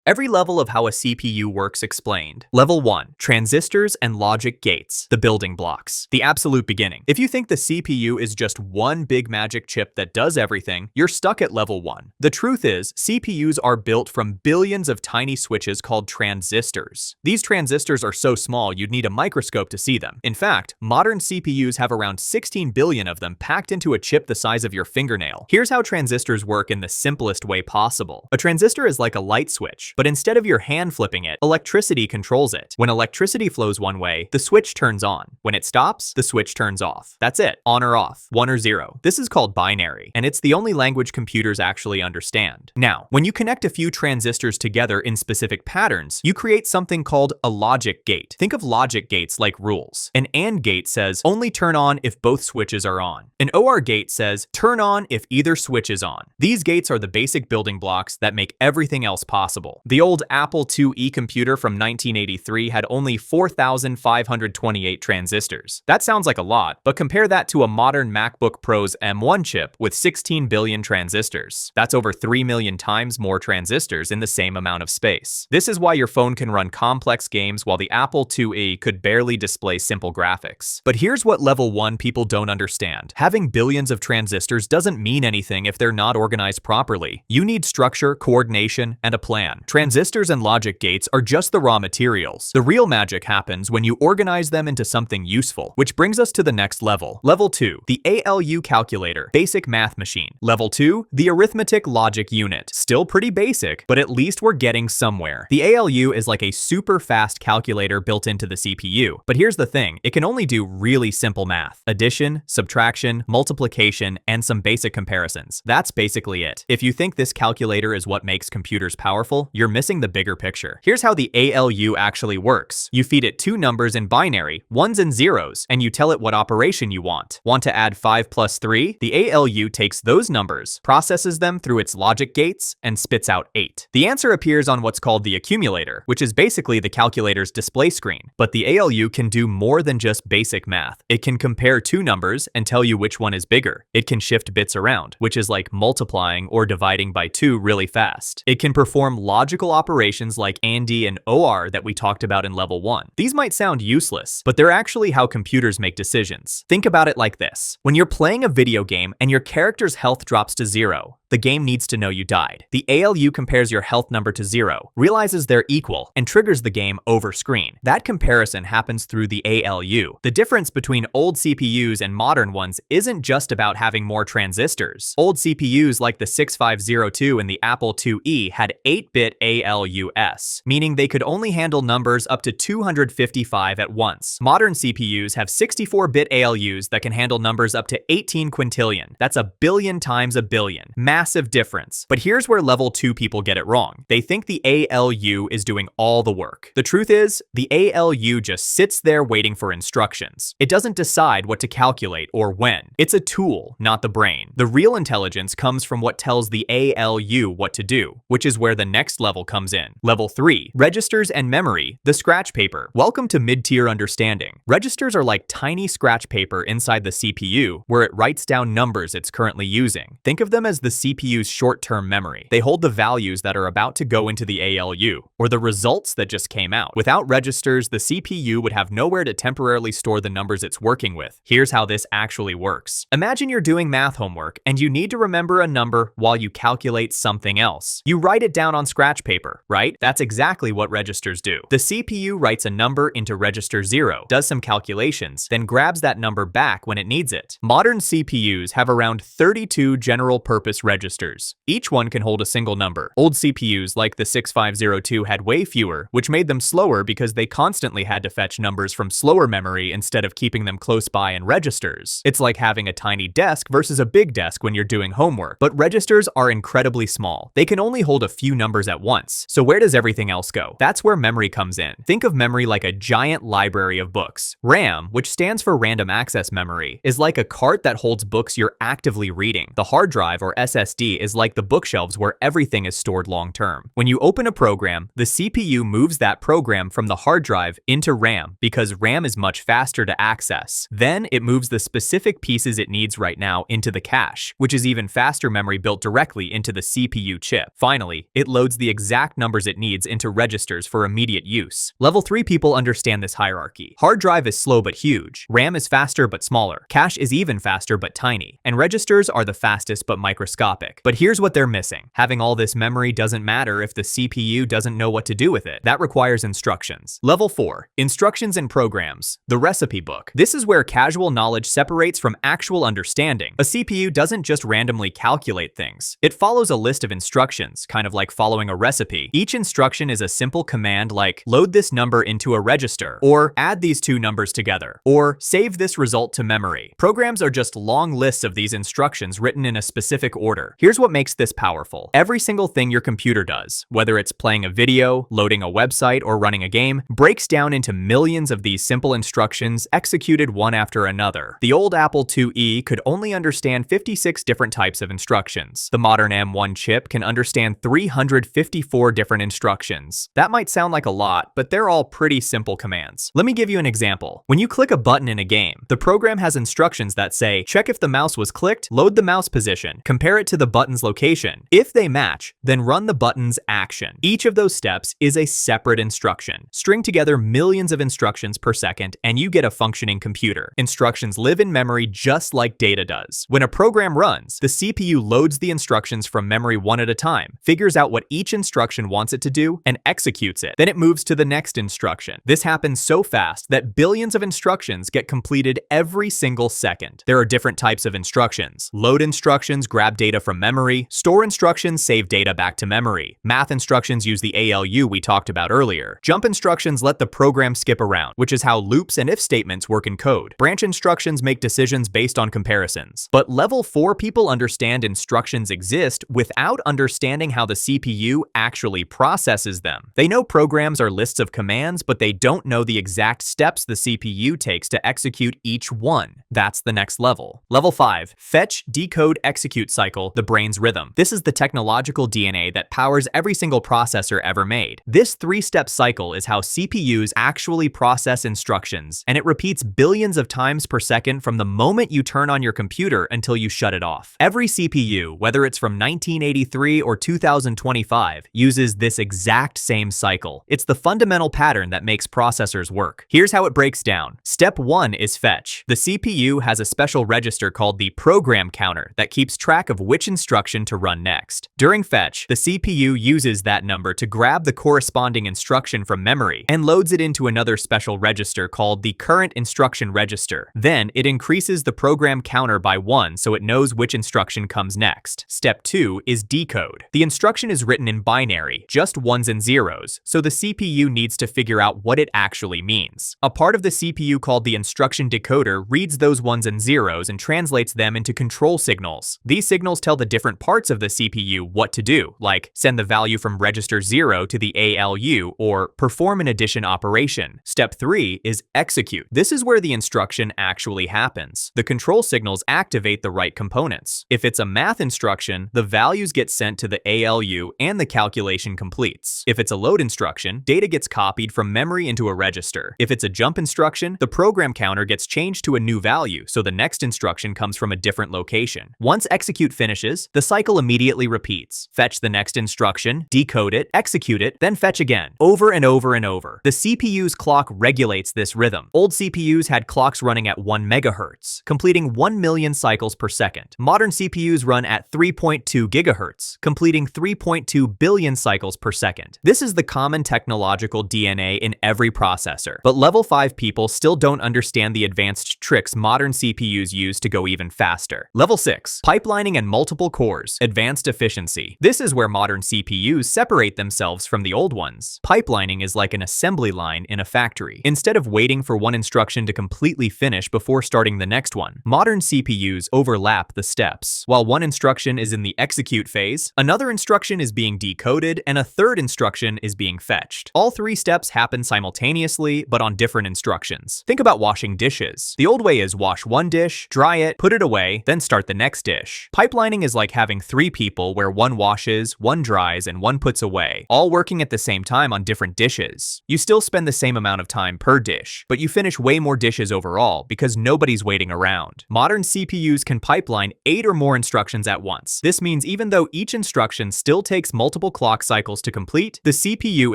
Every level of how a CPU works explained. Level 1. Transistors and logic gates. The building blocks. The absolute beginning. If you think the CPU is just one big magic chip that does everything, you're stuck at level 1. The truth is, CPUs are built from billions of tiny switches called transistors. These transistors are so small you'd need a microscope to see them. In fact, modern CPUs have around 16 billion of them packed into a chip the size of your fingernail. Here's how transistors work in the simplest way possible. A transistor is like a light switch, but instead of your hand flipping it, electricity controls it. When electricity flows one way, the switch turns on. When it stops, the switch turns off. That's it. On or off. 1 or 0. This is called binary, and it's the only language computers actually understand. Now, when you connect a few transistors together in specific patterns, you create something called a logic gate. Think of logic gates like rules. An AND gate says only turn on if both switches are on. An OR gate says turn on if either switch is on. These gates are the basic building blocks that make everything else possible. The old Apple IIe computer from 1983 had only 4,528 transistors. That sounds like a lot, but compare that to a modern MacBook Pro's M1 chip with 16 billion transistors. That's over 3 million times more transistors in the same amount of space. This is why your phone can run complex games while the Apple IIe could barely display simple graphics. But here's what level 1 people don't understand. Having billions of transistors doesn't mean anything if they're not organized properly. You need structure, coordination, and a plan. Transistors and logic gates are just the raw materials. The real magic happens when you organize them into something useful, which brings us to the next level. Level 2, the ALU calculator, basic math machine. Level 2, the arithmetic logic unit. Still pretty basic, but at least we're getting somewhere. The ALU is like a super fast calculator built into the CPU. But here's the thing, it can only do really simple math. Addition, subtraction, multiplication, and some basic comparisons. That's basically it. If you think this calculator is what makes computers powerful, you're missing the bigger picture. Here's how the ALU actually works. You feed it 2 numbers in binary, 1s and 0s, and you tell it what operation you want. Want to add 5 plus 3? The ALU takes those numbers, processes them through its logic gates, and spits out 8. The answer appears on what's called the accumulator, which is basically the calculator's display screen. But the ALU can do more than just basic math. It can compare 2 numbers and tell you which one is bigger. It can shift bits around, which is like multiplying or dividing by 2 really fast. It can perform logical operations like AND and OR that we talked about in level 1. These might sound useless, but they're actually how computers make decisions. Think about it like this. When you're playing a video game and your character's health drops to 0, the game needs to know you died. The ALU compares your health number to 0, realizes they're equal, and triggers the game over screen. That comparison happens through the ALU. The difference between old CPUs and modern ones isn't just about having more transistors. Old CPUs like the 6502 and the Apple IIe had 8-bit ALUs, meaning they could only handle numbers up to 255 at once. Modern CPUs have 64-bit ALUs that can handle numbers up to 18 quintillion. That's a billion times a billion. Massive difference. But here's where level 2 people get it wrong. They think the ALU is doing all the work. The truth is, the ALU just sits there waiting for instructions. It doesn't decide what to calculate or when. It's a tool, not the brain. The real intelligence comes from what tells the ALU what to do, which is where the next level comes in. Level 3, registers and memory, the scratch paper. Welcome to mid-tier understanding. Registers are like tiny scratch paper inside the CPU, where it writes down numbers it's currently using. Think of them as the CPU's short-term memory. They hold the values that are about to go into the ALU, or the results that just came out. Without registers, the CPU would have nowhere to temporarily store the numbers it's working with. Here's how this actually works. Imagine you're doing math homework, and you need to remember a number while you calculate something else. You write it down on scratch paper, right? That's exactly what registers do. The CPU writes a number into register 0, does some calculations, then grabs that number back when it needs it. Modern CPUs have around 32 general-purpose registers registers. Each one can hold a single number. Old CPUs like the 6502 had way fewer, which made them slower because they constantly had to fetch numbers from slower memory instead of keeping them close by in registers. It's like having a tiny desk versus a big desk when you're doing homework. But registers are incredibly small. They can only hold a few numbers at once. So where does everything else go? That's where memory comes in. Think of memory like a giant library of books. RAM, which stands for random access memory, is like a cart that holds books you're actively reading. The hard drive, or SSD, is like the bookshelves where everything is stored long term. When you open a program, the CPU moves that program from the hard drive into RAM because RAM is much faster to access. Then it moves the specific pieces it needs right now into the cache, which is even faster memory built directly into the CPU chip. Finally, it loads the exact numbers it needs into registers for immediate use. Level 3 people understand this hierarchy. Hard drive is slow but huge. RAM is faster but smaller. Cache is even faster but tiny. And registers are the fastest but microscopic. But here's what they're missing. Having all this memory doesn't matter if the CPU doesn't know what to do with it. That requires instructions. Level 4. Instructions and programs. The recipe book. This is where casual knowledge separates from actual understanding. A CPU doesn't just randomly calculate things. It follows a list of instructions, kind of like following a recipe. Each instruction is a simple command like load this number into a register, or add these two numbers together, or save this result to memory. Programs are just long lists of these instructions written in a specific order. Here's what makes this powerful. Every single thing your computer does, whether it's playing a video, loading a website, or running a game, breaks down into millions of these simple instructions executed one after another. The old Apple IIe could only understand 56 different types of instructions. The modern M1 chip can understand 354 different instructions. That might sound like a lot, but they're all pretty simple commands. Let me give you an example. When you click a button in a game, the program has instructions that say, check if the mouse was clicked, load the mouse position, compare it to the button's location. If they match, then run the button's action. Each of those steps is a separate instruction. String together millions of instructions per second, and you get a functioning computer. Instructions live in memory just like data does. When a program runs, the CPU loads the instructions from memory one at a time, figures out what each instruction wants it to do, and executes it. Then it moves to the next instruction. This happens so fast that billions of instructions get completed every single second. There are different types of instructions. Load instructions grab data from memory. Store instructions save data back to memory. Math instructions use the ALU we talked about earlier. Jump instructions let the program skip around, which is how loops and if statements work in code. Branch instructions make decisions based on comparisons. But level 4 people understand instructions exist without understanding how the CPU actually processes them. They know programs are lists of commands, but they don't know the exact steps the CPU takes to execute each one. That's the next level. Level 5. Fetch, decode, execute cycle, the brain's rhythm. This is the technological DNA that powers every single processor ever made. This 3-step cycle is how CPUs actually process instructions, and it repeats billions of times per second from the moment you turn on your computer until you shut it off. Every CPU, whether it's from 1983 or 2025, uses this exact same cycle. It's the fundamental pattern that makes processors work. Here's how it breaks down. Step 1 is fetch. The CPU has a special register called the program counter that keeps track of which instruction to run next. During fetch, the CPU uses that number to grab the corresponding instruction from memory and loads it into another special register called the current instruction register. Then it increases the program counter by 1 so it knows which instruction comes next. Step 2 is decode. The instruction is written in binary, just ones and zeros, so the CPU needs to figure out what it actually means. A part of the CPU called the instruction decoder reads those ones and zeros and translates them into control signals. These signals tell the different parts of the CPU what to do, like send the value from register 0 to the ALU or perform an addition operation. Step 3 is execute. This is where the instruction actually happens. The control signals activate the right components. If it's a math instruction, the values get sent to the ALU and the calculation completes. If it's a load instruction, data gets copied from memory into a register. If it's a jump instruction, the program counter gets changed to a new value, so the next instruction comes from a different location. Once execute finishes, the cycle immediately repeats. Fetch the next instruction, decode it, execute it, then fetch again, over and over and over. The CPU's clock regulates this rhythm. Old CPUs had clocks running at 1 MHz, completing 1 million cycles per second. Modern CPUs run at 3.2 GHz, completing 3.2 billion cycles per second. This is the common technological DNA in every processor. But level 5 people still don't understand the advanced tricks modern CPUs use to go even faster. Level 6. Pipelining and multiple cores, advanced efficiency. This is where modern CPUs separate themselves from the old ones. Pipelining is like an assembly line in a factory. Instead of waiting for one instruction to completely finish before starting the next one, modern CPUs overlap the steps. While one instruction is in the execute phase, another instruction is being decoded, and a third instruction is being fetched. All three steps happen simultaneously, but on different instructions. Think about washing dishes. The old way is wash one dish, dry it, put it away, then start the next dish. Pipelining is like having three people where one washes, one dries, and one puts away, all working at the same time on different dishes. You still spend the same amount of time per dish, but you finish way more dishes overall because nobody's waiting around. Modern CPUs can pipeline 8 or more instructions at once. This means even though each instruction still takes multiple clock cycles to complete, the CPU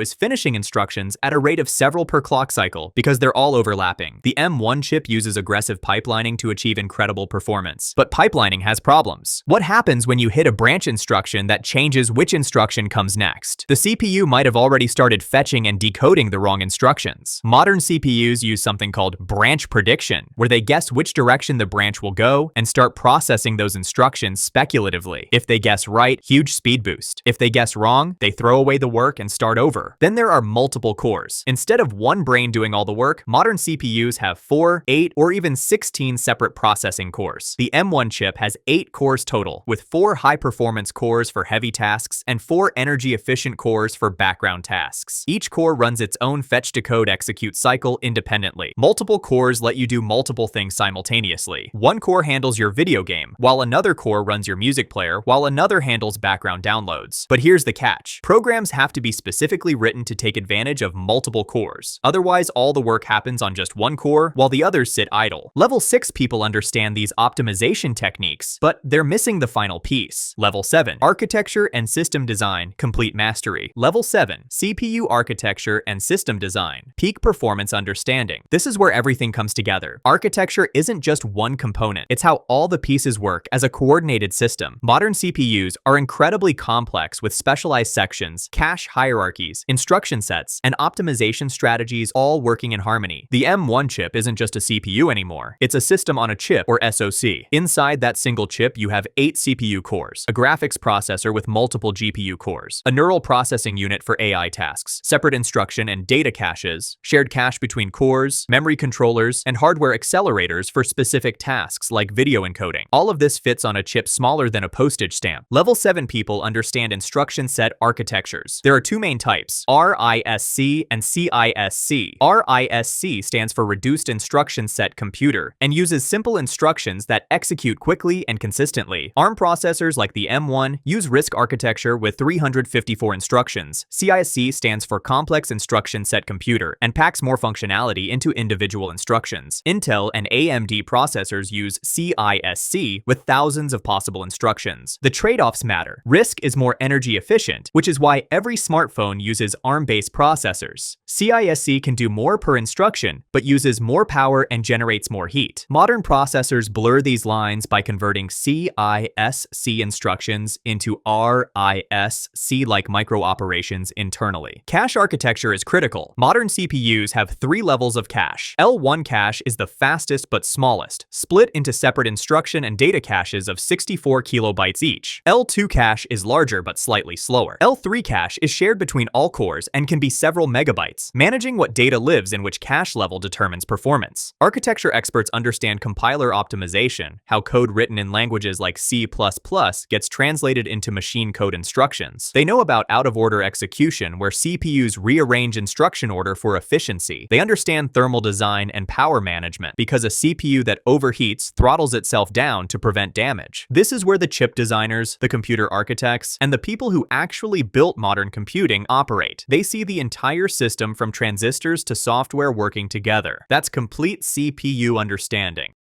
is finishing instructions at a rate of several per clock cycle because they're all overlapping. The M1 chip uses aggressive pipelining to achieve incredible performance. But pipelining has problems. What happens when you hit a branch instruction that changes which instruction comes next? The CPU might have already started fetching and decoding the wrong instructions. Modern CPUs use something called branch prediction, where they guess which direction the branch will go and start processing those instructions speculatively. If they guess right, huge speed boost. If they guess wrong, they throw away the work and start over. Then there are multiple cores. Instead of one brain doing all the work, modern CPUs have 4, 8, or even 16 separate processing cores. The M1 chip has 8 cores total, with 4 high-performance cores for heavy tasks and 4 energy-efficient cores for background tasks. Each core runs its own fetch-decode-execute cycle independently. Multiple cores let you do multiple things simultaneously. One core handles your video game, while another core runs your music player, while another handles background downloads. But here's the catch. Programs have to be specifically written to take advantage of multiple cores. Otherwise, all the work happens on just one core, while the others sit idle. Level 6 people understand these optimization techniques, but they're missing the final piece. Level 7, Architecture and System Design, Complete Mastery. Level 7, CPU Architecture and System Design, Peak Performance Understanding. This is where everything comes together. Architecture isn't just one component, it's how all the pieces work as a coordinated system. Modern CPUs are incredibly complex with specialized sections, cache hierarchies, instruction sets, and optimization strategies all working in harmony. The M1 chip isn't just a CPU anymore. It's a system on a chip, or SoC. Inside that single chip, you have 8 CPU cores, a graphics processor with multiple GPU cores, a neural processing unit for AI tasks, separate instruction and data caches, shared cache between cores, memory controllers, and hardware accelerators for specific tasks like video encoding. All of this fits on a chip smaller than a postage stamp. Level 7 people understand instruction set architectures. There are 2 main types, RISC and CISC. RISC stands for Reduced Instruction Set Computer and uses simple instructions that execute quickly and consistently. ARM processors like the M1 use RISC architecture with 354 instructions. CISC stands for Complex Instruction Set Computer and packs more functionality into individual instructions. Intel and AMD processors use CISC with thousands of possible instructions. The trade-offs matter. RISC is more energy efficient, which is why every smartphone uses ARM-based processors. CISC can do more per instruction, but uses more power and generates more heat. Modern processors blur these lines by converting CISC instructions into RISC-like micro-operations internally. Cache architecture is critical. Modern CPUs have 3 levels of cache. L1 cache is the fastest but smallest, split into separate instruction and data caches of 64 kilobytes each. L2 cache is larger but slightly slower. L3 cache is shared between all cores and can be several megabytes. Managing what data lives in which cache level determines performance. Architecture experts understand compiler optimization, how code written in languages like C++ gets translated into machine code instructions. They know about out-of-order execution, where CPUs rearrange instruction order for efficiency. They understand thermal design and power management, because a CPU that overheats throttles itself down to prevent damage. This is where the chip designers, the computer architects, and the people who actually built modern computing operate. They see the entire system from transistors to software working together. That's complete CPU understanding.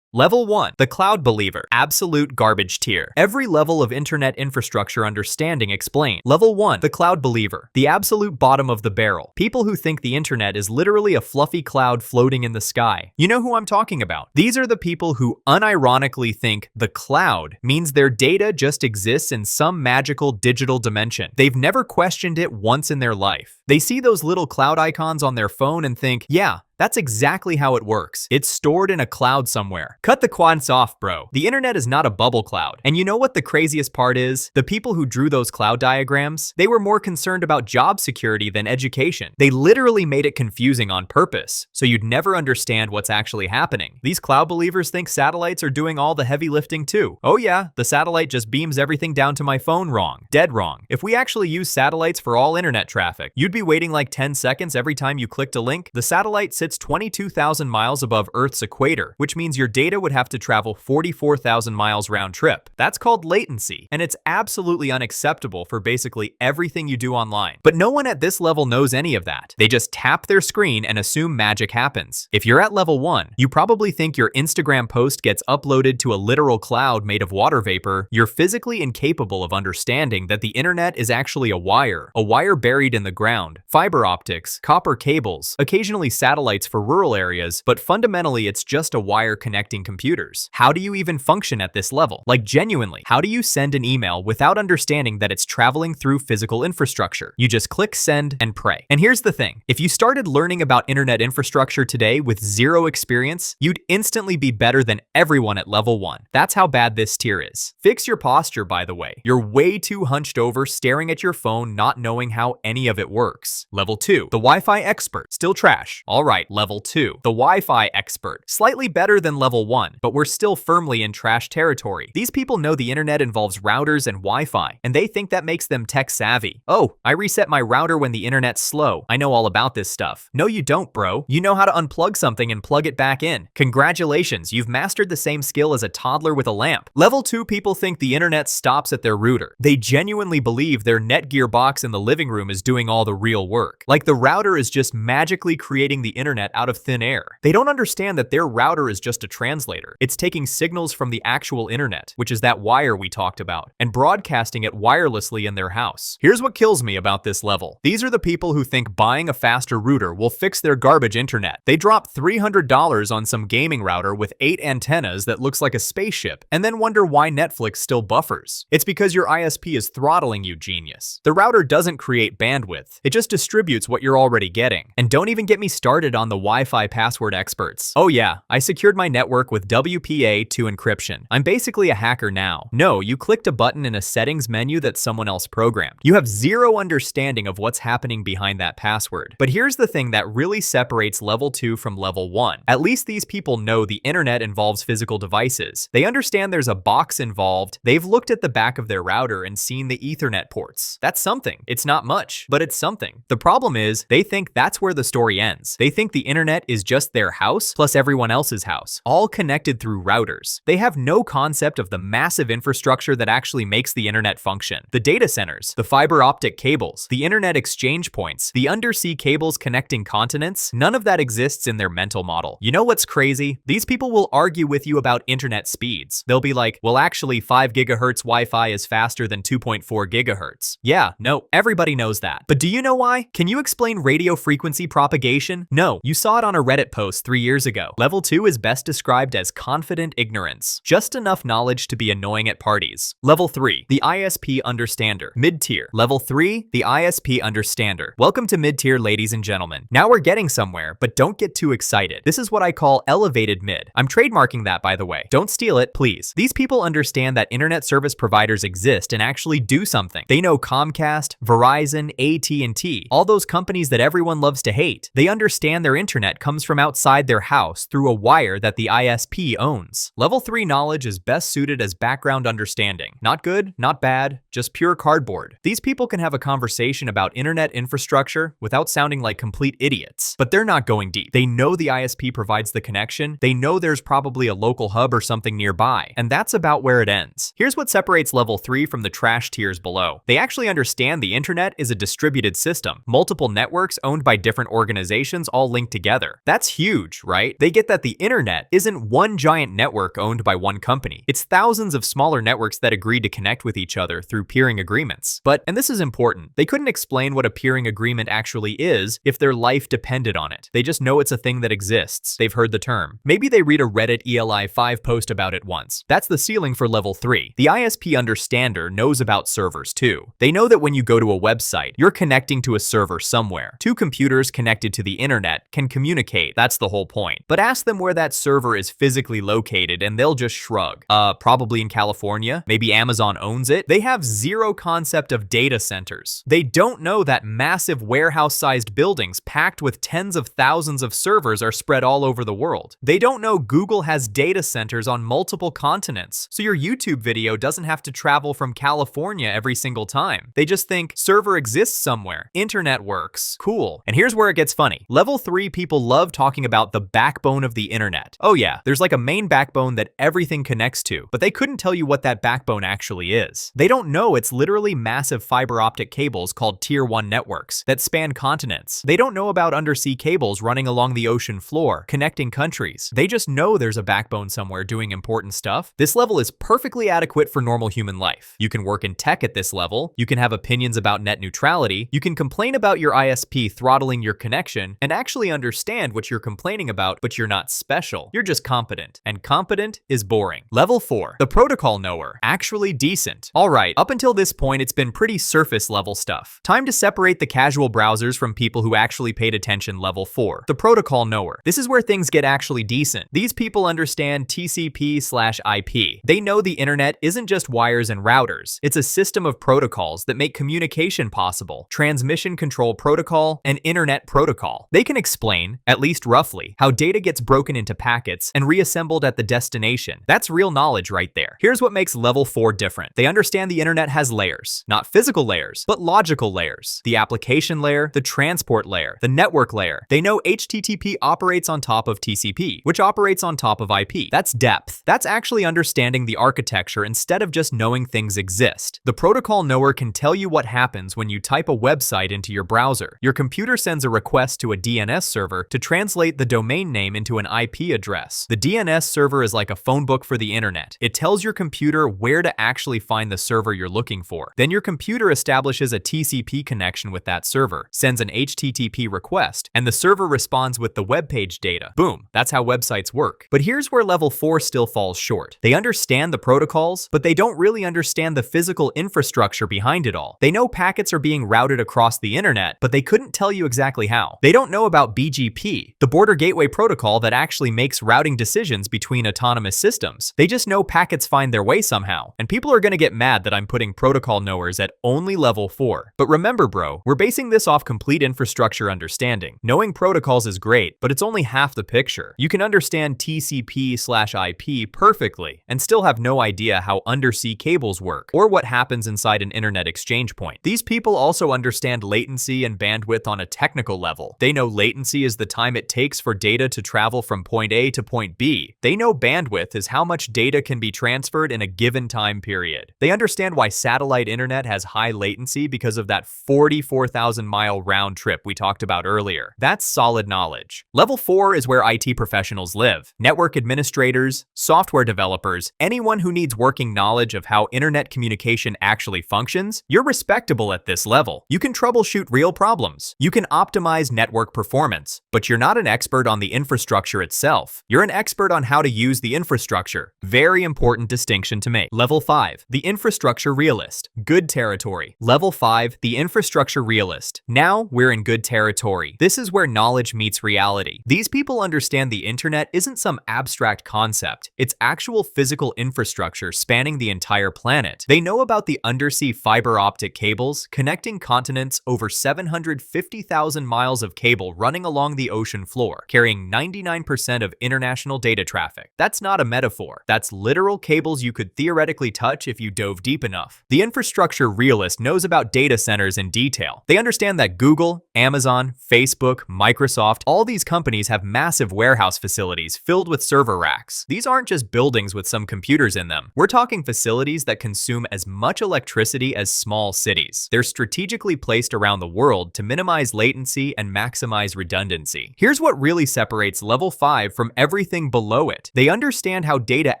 Level 1. The Cloud Believer. Absolute garbage tier. Every level of internet infrastructure understanding explained. Level 1. The Cloud Believer. The absolute bottom of the barrel. People who think the internet is literally a fluffy cloud floating in the sky. You know who I'm talking about. These are the people who unironically think the cloud means their data just exists in some magical digital dimension. They've never questioned it once in their life. They see those little cloud icons on their phone and think, yeah, that's exactly how it works. It's stored in a cloud somewhere. Cut the quants off, bro. The internet is not a bubble cloud. And you know what the craziest part is? The people who drew those cloud diagrams, they were more concerned about job security than education. They literally made it confusing on purpose, so you'd never understand what's actually happening. These cloud believers think satellites are doing all the heavy lifting too. Oh yeah, the satellite just beams everything down to my phone wrong. Dead wrong. If we actually use satellites for all internet traffic, you'd be waiting like 10 seconds every time you clicked a link. The satellite sits 22,000 miles above Earth's equator, which means your data would have to travel 44,000 miles round trip. That's called latency, and it's absolutely unacceptable for basically everything you do online. But no one at this level knows any of that. They just tap their screen and assume magic happens. If you're at level 1, you probably think your Instagram post gets uploaded to a literal cloud made of water vapor. You're physically incapable of understanding that the internet is actually a wire buried in the ground, fiber optics, copper cables, occasionally satellites for rural areas, but fundamentally it's just a wire connecting computers. How do you even function at this level? Like genuinely, how do you send an email without understanding that it's traveling through physical infrastructure? You just click send and pray. And here's the thing, if you started learning about internet infrastructure today with zero experience, you'd instantly be better than everyone at level 1. That's how bad this tier is. Fix your posture, by the way. You're way too hunched over staring at your phone, not knowing how any of it works. Level 2, the Wi-Fi expert. Still trash. All right, level 2, the Wi-Fi expert. Slightly better than level 1, but we're still firmly in trash territory. These people know the internet involves routers and Wi-Fi, and they think that makes them tech savvy. Oh, I reset my router when the internet's slow. I know all about this stuff. No, you don't, bro. You know how to unplug something and plug it back in. Congratulations, you've mastered the same skill as a toddler with a lamp. Level 2 people think the internet stops at their router. They genuinely believe their Netgear box in the living room is doing all the real work. Like the router is just magically creating the internet out of thin air. They don't understand that their router is just a translator. It's taking signals from the actual internet, which is that wire we talked about, and broadcasting it wirelessly in their house. Here's what kills me about this level. These are the people who think buying a faster router will fix their garbage internet. They drop $300 on some gaming router with 8 antennas that looks like a spaceship, and then wonder why Netflix still buffers. It's because your ISP is throttling you, genius. The router doesn't create bandwidth. It just distributes what you're already getting. And don't even get me started on the Wi-Fi password experts. Oh yeah, I secured my network with WPA2 encryption. I'm basically a hacker now. No, you clicked a button in a settings menu that someone else programmed. You have zero understanding of what's happening behind that password. But here's the thing that really separates level 2 from level 1. At least these people know the internet involves physical devices. They understand there's a box involved. They've looked at the back of their router and seen the Ethernet ports. That's something. It's not much, but it's something. The problem is, they think that's where the story ends. They think the internet is just their house plus everyone else's house, all connected through routers. They have no concept of the massive infrastructure that actually makes the internet function. The data centers, the fiber optic cables, the internet exchange points, the undersea cables connecting continents, none of that exists in their mental model. You know what's crazy? These people will argue with you about internet speeds. They'll be like, well, actually 5 gigahertz Wi-Fi is faster than 2.4 gigahertz. Yeah, no, everybody knows that. But do you know why? Can you explain radio frequency propagation? No, you saw it on a Reddit post 3 years ago. Level 2 is best described as confident ignorance. Just enough knowledge to be annoying at parties. Level 3, the ISP understander. Mid-tier. Level 3, the ISP understander. Welcome to mid-tier, ladies and gentlemen. Now we're getting somewhere, but don't get too excited. This is what I call elevated mid. I'm trademarking that, by the way. Don't steal it, please. These people understand that internet service providers exist and actually do something. They know Comcast, Verizon, AT&T, all those companies that everyone loves to hate. They understand their internet comes from outside their house through a wire that the ISP owns. Level 3 knowledge is best suited as background understanding. Not good, not bad, just pure cardboard. These people can have a conversation about internet infrastructure without sounding like complete idiots. But they're not going deep. They know the ISP provides the connection. They know there's probably a local hub or something nearby. And that's about where it ends. Here's what separates level 3 from the trash tiers below. They actually understand the internet is a distributed system. Multiple networks owned by different organizations all linked together. That's huge, right? They get that the internet isn't one giant network owned by one company. It's thousands of smaller networks that agree to connect with each other through peering agreements. But, and this is important, they couldn't explain what a peering agreement actually is if their life depended on it. They just know it's a thing that exists. They've heard the term. Maybe they read a Reddit ELI 5 post about it once. That's the ceiling for level 3. The ISP understander knows about servers too. They know that when you go to a website, you're connecting connecting to a server somewhere. Two computers connected to the internet can communicate, that's the whole point. But ask them where that server is physically located and they'll just shrug. Probably in California? Maybe Amazon owns it? They have zero concept of data centers. They don't know that massive warehouse-sized buildings packed with tens of thousands of servers are spread all over the world. They don't know Google has data centers on multiple continents, so your YouTube video doesn't have to travel from California every single time. They just think, server exists somewhere, internet works, cool. And here's where it gets funny. Level 3 people love talking about the backbone of the internet. Oh yeah, there's like a main backbone that everything connects to, but they couldn't tell you what that backbone actually is. They don't know it's literally massive fiber optic cables called Tier 1 networks that span continents. They don't know about undersea cables running along the ocean floor, connecting countries. They just know there's a backbone somewhere doing important stuff. This level is perfectly adequate for normal human life. You can work in tech at this level, you can have opinions about net neutrality, you can complain about your ISP throttling your connection, and actually understand what you're complaining about, but you're not special. You're just competent, and competent is boring. Level 4, the protocol knower, actually decent. Alright, up until this point it's been pretty surface level stuff. Time to separate the casual browsers from people who actually paid attention. Level 4, the protocol knower. This is where things get actually decent. These people understand TCP/IP. They know the internet isn't just wires and routers. It's a system of protocols that make communication possible. Transmission control protocol and internet protocol. They can explain, at least roughly, how data gets broken into packets and reassembled at the destination. That's real knowledge right there. Here's what makes level 4 different. They understand the internet has layers. Not physical layers, but logical layers. The application layer, the transport layer, the network layer. They know HTTP operates on top of TCP, which operates on top of IP. That's depth. That's actually understanding the architecture instead of just knowing things exist. The protocol knower can tell you what happens when you type a website into your browser. Your computer sends a request to a DNS server to translate the domain name into an IP address. The DNS server is like a phone book for the internet. It tells your computer where to actually find the server you're looking for. Then your computer establishes a TCP connection with that server, sends an HTTP request, and the server responds with the web page data. Boom, that's how websites work. But here's where level 4 still falls short. They understand the protocols, but they don't really understand the physical infrastructure behind it all. They know packets are being routed across the internet, but they couldn't tell you exactly how. They don't know about BGP, the border gateway protocol that actually makes routing decisions between autonomous systems. They just know packets find their way somehow. And people are gonna get mad that I'm putting protocol knowers at only level 4. But remember bro, we're basing this off complete infrastructure understanding. Knowing protocols is great, but it's only half the picture. You can understand TCP/IP perfectly and still have no idea how undersea cables work or what happens inside an internet exchange point. These people also understand latency and bandwidth on a technical level. They know latency is the time it takes for data to travel from point A to point B. They know bandwidth is how much data can be transferred in a given time period. They understand why satellite internet has high latency because of that 44,000-mile round trip we talked about earlier. That's solid knowledge. Level 4 is where IT professionals live. Network administrators, software developers, anyone who needs working knowledge of how internet communication actually functions, you're respectable at this level. You can troubleshoot real problems. You can optimize network performance, but you're not an expert on the infrastructure itself. You're an expert on how to use the infrastructure. Very important distinction to make. Level 5, the infrastructure realist. Good territory. Level 5, the infrastructure realist. Now we're in good territory. This is where knowledge meets reality. These people understand the internet isn't some abstract concept. It's actual physical infrastructure spanning the entire planet. They know about the undersea fiber optic cables connecting continents, over 750,000 miles of cable running along the ocean floor, carrying 99% of international data traffic. That's not a metaphor. That's literal cables you could theoretically touch if you dove deep enough. The infrastructure realist knows about data centers in detail. They understand that Google, Amazon, Facebook, Microsoft, all these companies have massive warehouse facilities filled with server racks. These aren't just buildings with some computers in them. We're talking facilities that consume as much electricity as small cities. They're strategically placed around the world to minimize latency and maximize redundancy. Here's what really separates level 5 from everything below it. They understand how data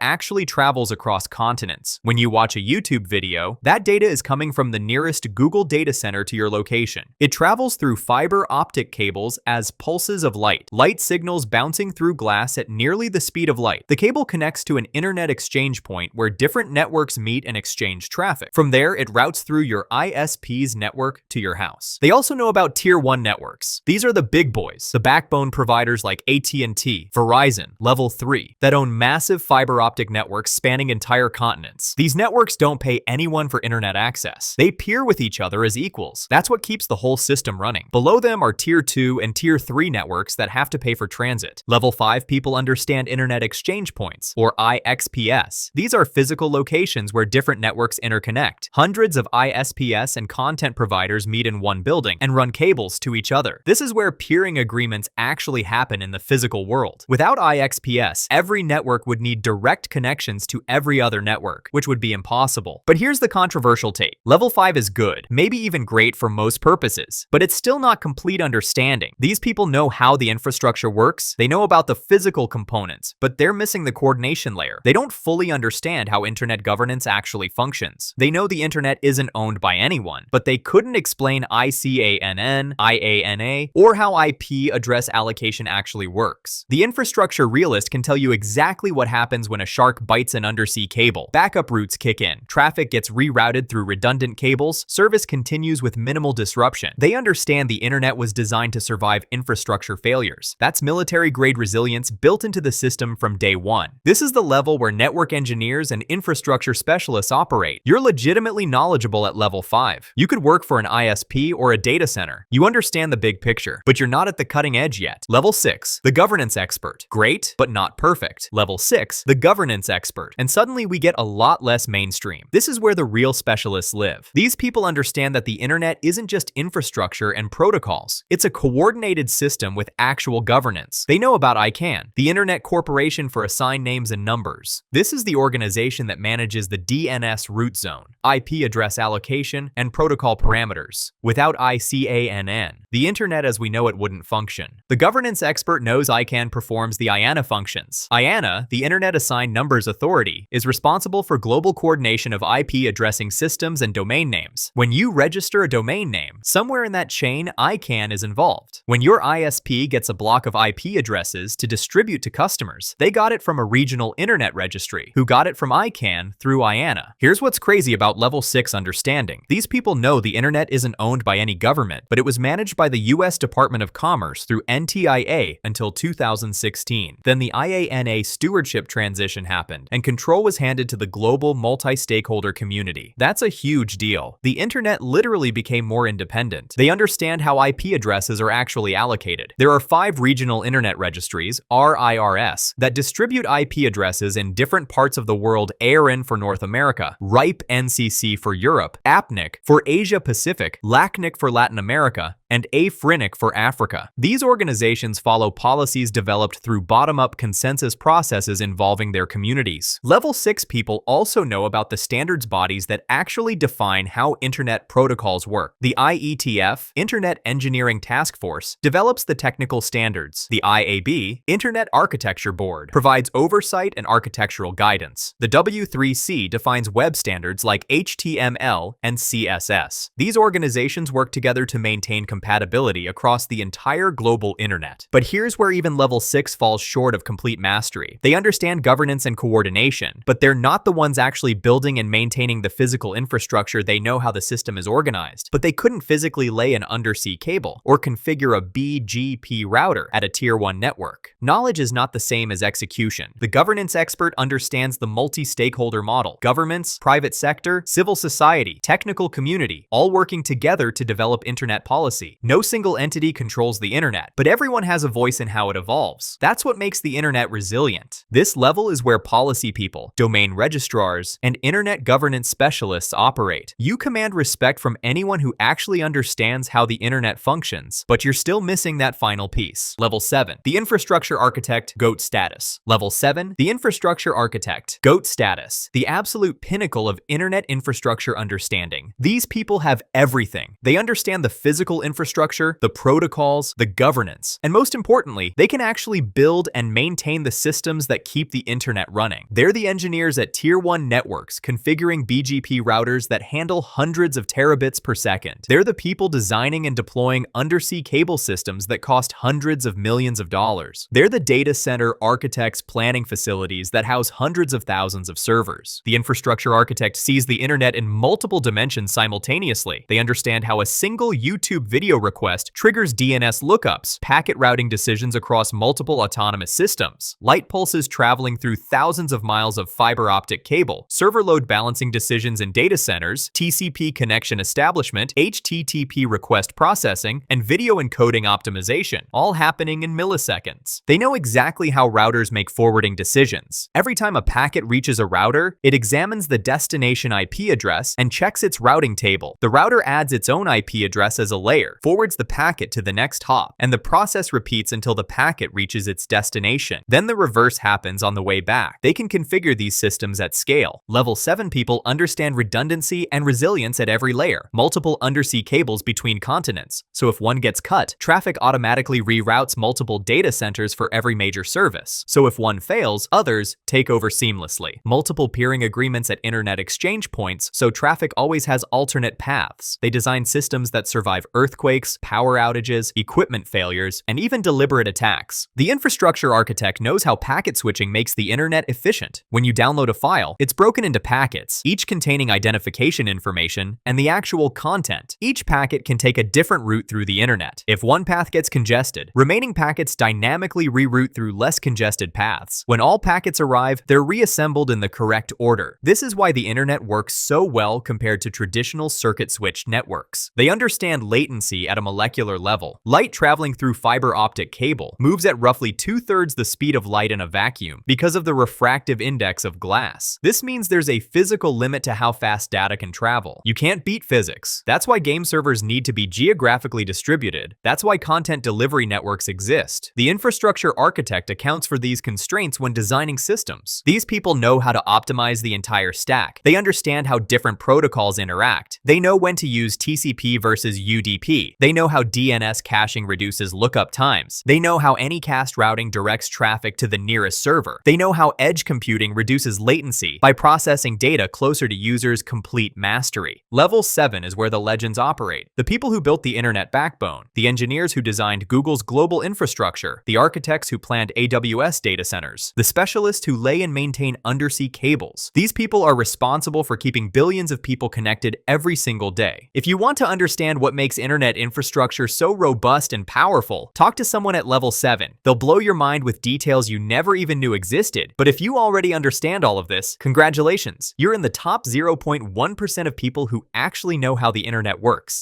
actually travels across continents. When you watch a YouTube video, that data is coming from the nearest Google data center to your location. It travels through fiber optic cables as pulses of light. Light signals bouncing through glass at nearly the speed of light. The cable connects to an internet exchange point where different networks meet and exchange traffic. From there, it routes through your ISP's network to your house. They also know about Tier 1 networks. These are the big boys, the backbone providers like AT&T, Verizon, Level 3, that own massive fiber optic networks spanning entire continents. These networks don't pay anyone for internet access. They peer with each other as equals. That's what keeps the whole system running. Below them are Tier 2 and Tier 3 networks that have to pay for transit. Level 5 people understand Internet Exchange Points, or IXPS. These are physical locations where different networks interconnect. Hundreds of ISPs and content providers meet in one building and run cables to each other. This is where peering agreements actually happen in the physical world. Without IXPS, every network would need direct connections to every other network, which would be impossible. But here's the controversial take. Level 5 is good, maybe even great for most purposes, but it's still not complete understanding. These people know how the infrastructure works, they know about the physical components, but they're missing the coordination layer. They don't fully understand how internet governance actually functions. They know the internet isn't owned by anyone, but they couldn't explain ICANN, IANA, or how IP address allocation actually works. The infrastructure realist can tell you exactly what happens when a shark bites an undersea cable. Backup routes kick in, traffic gets rerouted through redundant cables, service continues with minimal disruption. They understand the internet was designed to survive infrastructure failures. That's military-grade resilience built into the system from day one. This is the level where network engineers and infrastructure specialists operate. You're legitimately knowledgeable at level 5. You could work for an ISP or a data center. You understand the big picture, but you're not at the cutting edge yet. Level 6, the governance expert. Great, but not perfect. Level 6, the governance expert. And suddenly we get a lot less mainstream. This is where the real specialists live. These people understand that the internet isn't just infrastructure and protocols. It's a coordinated system with actual governance. They know about ICANN, the Internet Corporation for Assigned Names and Numbers. This is the organization that manages the DNS root zone, IP address allocation, and protocol parameters. Without ICANN, the internet as we know it wouldn't function. The governance expert knows ICANN performs the IANA functions. IANA, the Internet Assigned Numbers Authority, is responsible for global coordination of IP addressing systems and domain names. When you register a domain name, somewhere in that chain, ICANN is involved. When your ISP gets a block of IP addresses to distribute to customers, they got it from a regional internet registry, who got it from ICANN through IANA. Here's what's crazy about level 6 understanding. These people know the internet isn't owned by any government, but it was managed by the US Department of Commerce through NTIA until 2016. Then the IANA stewardship transition happened, and control was handed to the global multi-stakeholder community. That's a huge deal. The internet literally became more independent. They understand how IP addresses are actually allocated. There are 5 regional internet registries, RIRS, that distribute IP addresses in different parts of the world. ARIN for North America, RIPE NCC for Europe, APNIC for Asia Pacific, LACNIC for Latin America, and AFRINIC for Africa. These organizations follow policies developed through bottom-up consensus processes involving their communities. Level 6 people also know about the standards bodies that actually define how internet protocols work. The IETF, Internet Engineering Task Force, develops the technical standards. The IAB, Internet Architecture Board, provides oversight and architectural guidance. The W3C defines web standards like HTML and CSS. These organizations work together to maintain compatibility across the entire global internet. But here's where even level 6 falls short of complete mastery. They understand governance and coordination, but they're not the ones actually building and maintaining the physical infrastructure. They know how the system is organized, but they couldn't physically lay an undersea cable or configure a BGP router at a tier 1 network. Knowledge is not the same as execution. The governance expert understands the multi-stakeholder model. Governments, private sector, civil society, technical community, all working together to develop internet policy. No single entity controls the internet, but everyone has a voice in how it evolves. That's what makes the internet resilient. This level is where policy people, domain registrars, and internet governance specialists operate. You command respect from anyone who actually understands how the internet functions, but you're still missing that final piece. Level 7, the infrastructure architect, GOAT status. Level 7, the infrastructure architect, GOAT status, the absolute pinnacle of internet infrastructure understanding. These people have everything. They understand the physical infrastructure infrastructure, the protocols, the governance, and most importantly, they can actually build and maintain the systems that keep the internet running. They're the engineers at Tier 1 networks configuring BGP routers that handle hundreds of terabits per second. They're the people designing and deploying undersea cable systems that cost hundreds of millions of dollars. They're the data center architects planning facilities that house hundreds of thousands of servers. The infrastructure architect sees the internet in multiple dimensions simultaneously. They understand how a single YouTube video request triggers DNS lookups, packet routing decisions across multiple autonomous systems, light pulses traveling through thousands of miles of fiber optic cable, server load balancing decisions in data centers, TCP connection establishment, HTTP request processing, and video encoding optimization, all happening in milliseconds. They know exactly how routers make forwarding decisions. Every time a packet reaches a router, it examines the destination IP address and checks its routing table. The router adds its own IP address as a layer, forwards the packet to the next hop, and the process repeats until the packet reaches its destination. Then the reverse happens on the way back. They can configure these systems at scale. Level 7 people understand redundancy and resilience at every layer. Multiple undersea cables between continents, so if one gets cut, traffic automatically reroutes multiple data centers for every major service. So if one fails, others take over seamlessly. Multiple peering agreements at internet exchange points, so traffic always has alternate paths. They design systems that survive earthquakes, power outages, equipment failures, and even deliberate attacks. The infrastructure architect knows how packet switching makes the internet efficient. When you download a file, it's broken into packets, each containing identification information and the actual content. Each packet can take a different route through the internet. If one path gets congested, remaining packets dynamically reroute through less congested paths. When all packets arrive, they're reassembled in the correct order. This is why the internet works so well compared to traditional circuit switched networks. They understand latency at a molecular level. Light traveling through fiber optic cable moves at roughly 2/3 the speed of light in a vacuum because of the refractive index of glass. This means there's a physical limit to how fast data can travel. You can't beat physics. That's why game servers need to be geographically distributed. That's why content delivery networks exist. The infrastructure architect accounts for these constraints when designing systems. These people know how to optimize the entire stack. They understand how different protocols interact. They know when to use TCP versus UDP. They know how DNS caching reduces lookup times. They know how anycast routing directs traffic to the nearest server. They know how edge computing reduces latency by processing data closer to users' complete mastery. Level 7 is where the legends operate. The people who built the internet backbone, the engineers who designed Google's global infrastructure, the architects who planned AWS data centers, the specialists who lay and maintain undersea cables. These people are responsible for keeping billions of people connected every single day. If you want to understand what makes internet infrastructure so robust and powerful, talk to someone at level 7. They'll blow your mind with details you never even knew existed. But if you already understand all of this, congratulations. You're in the top 0.1% of people who actually know how the internet works.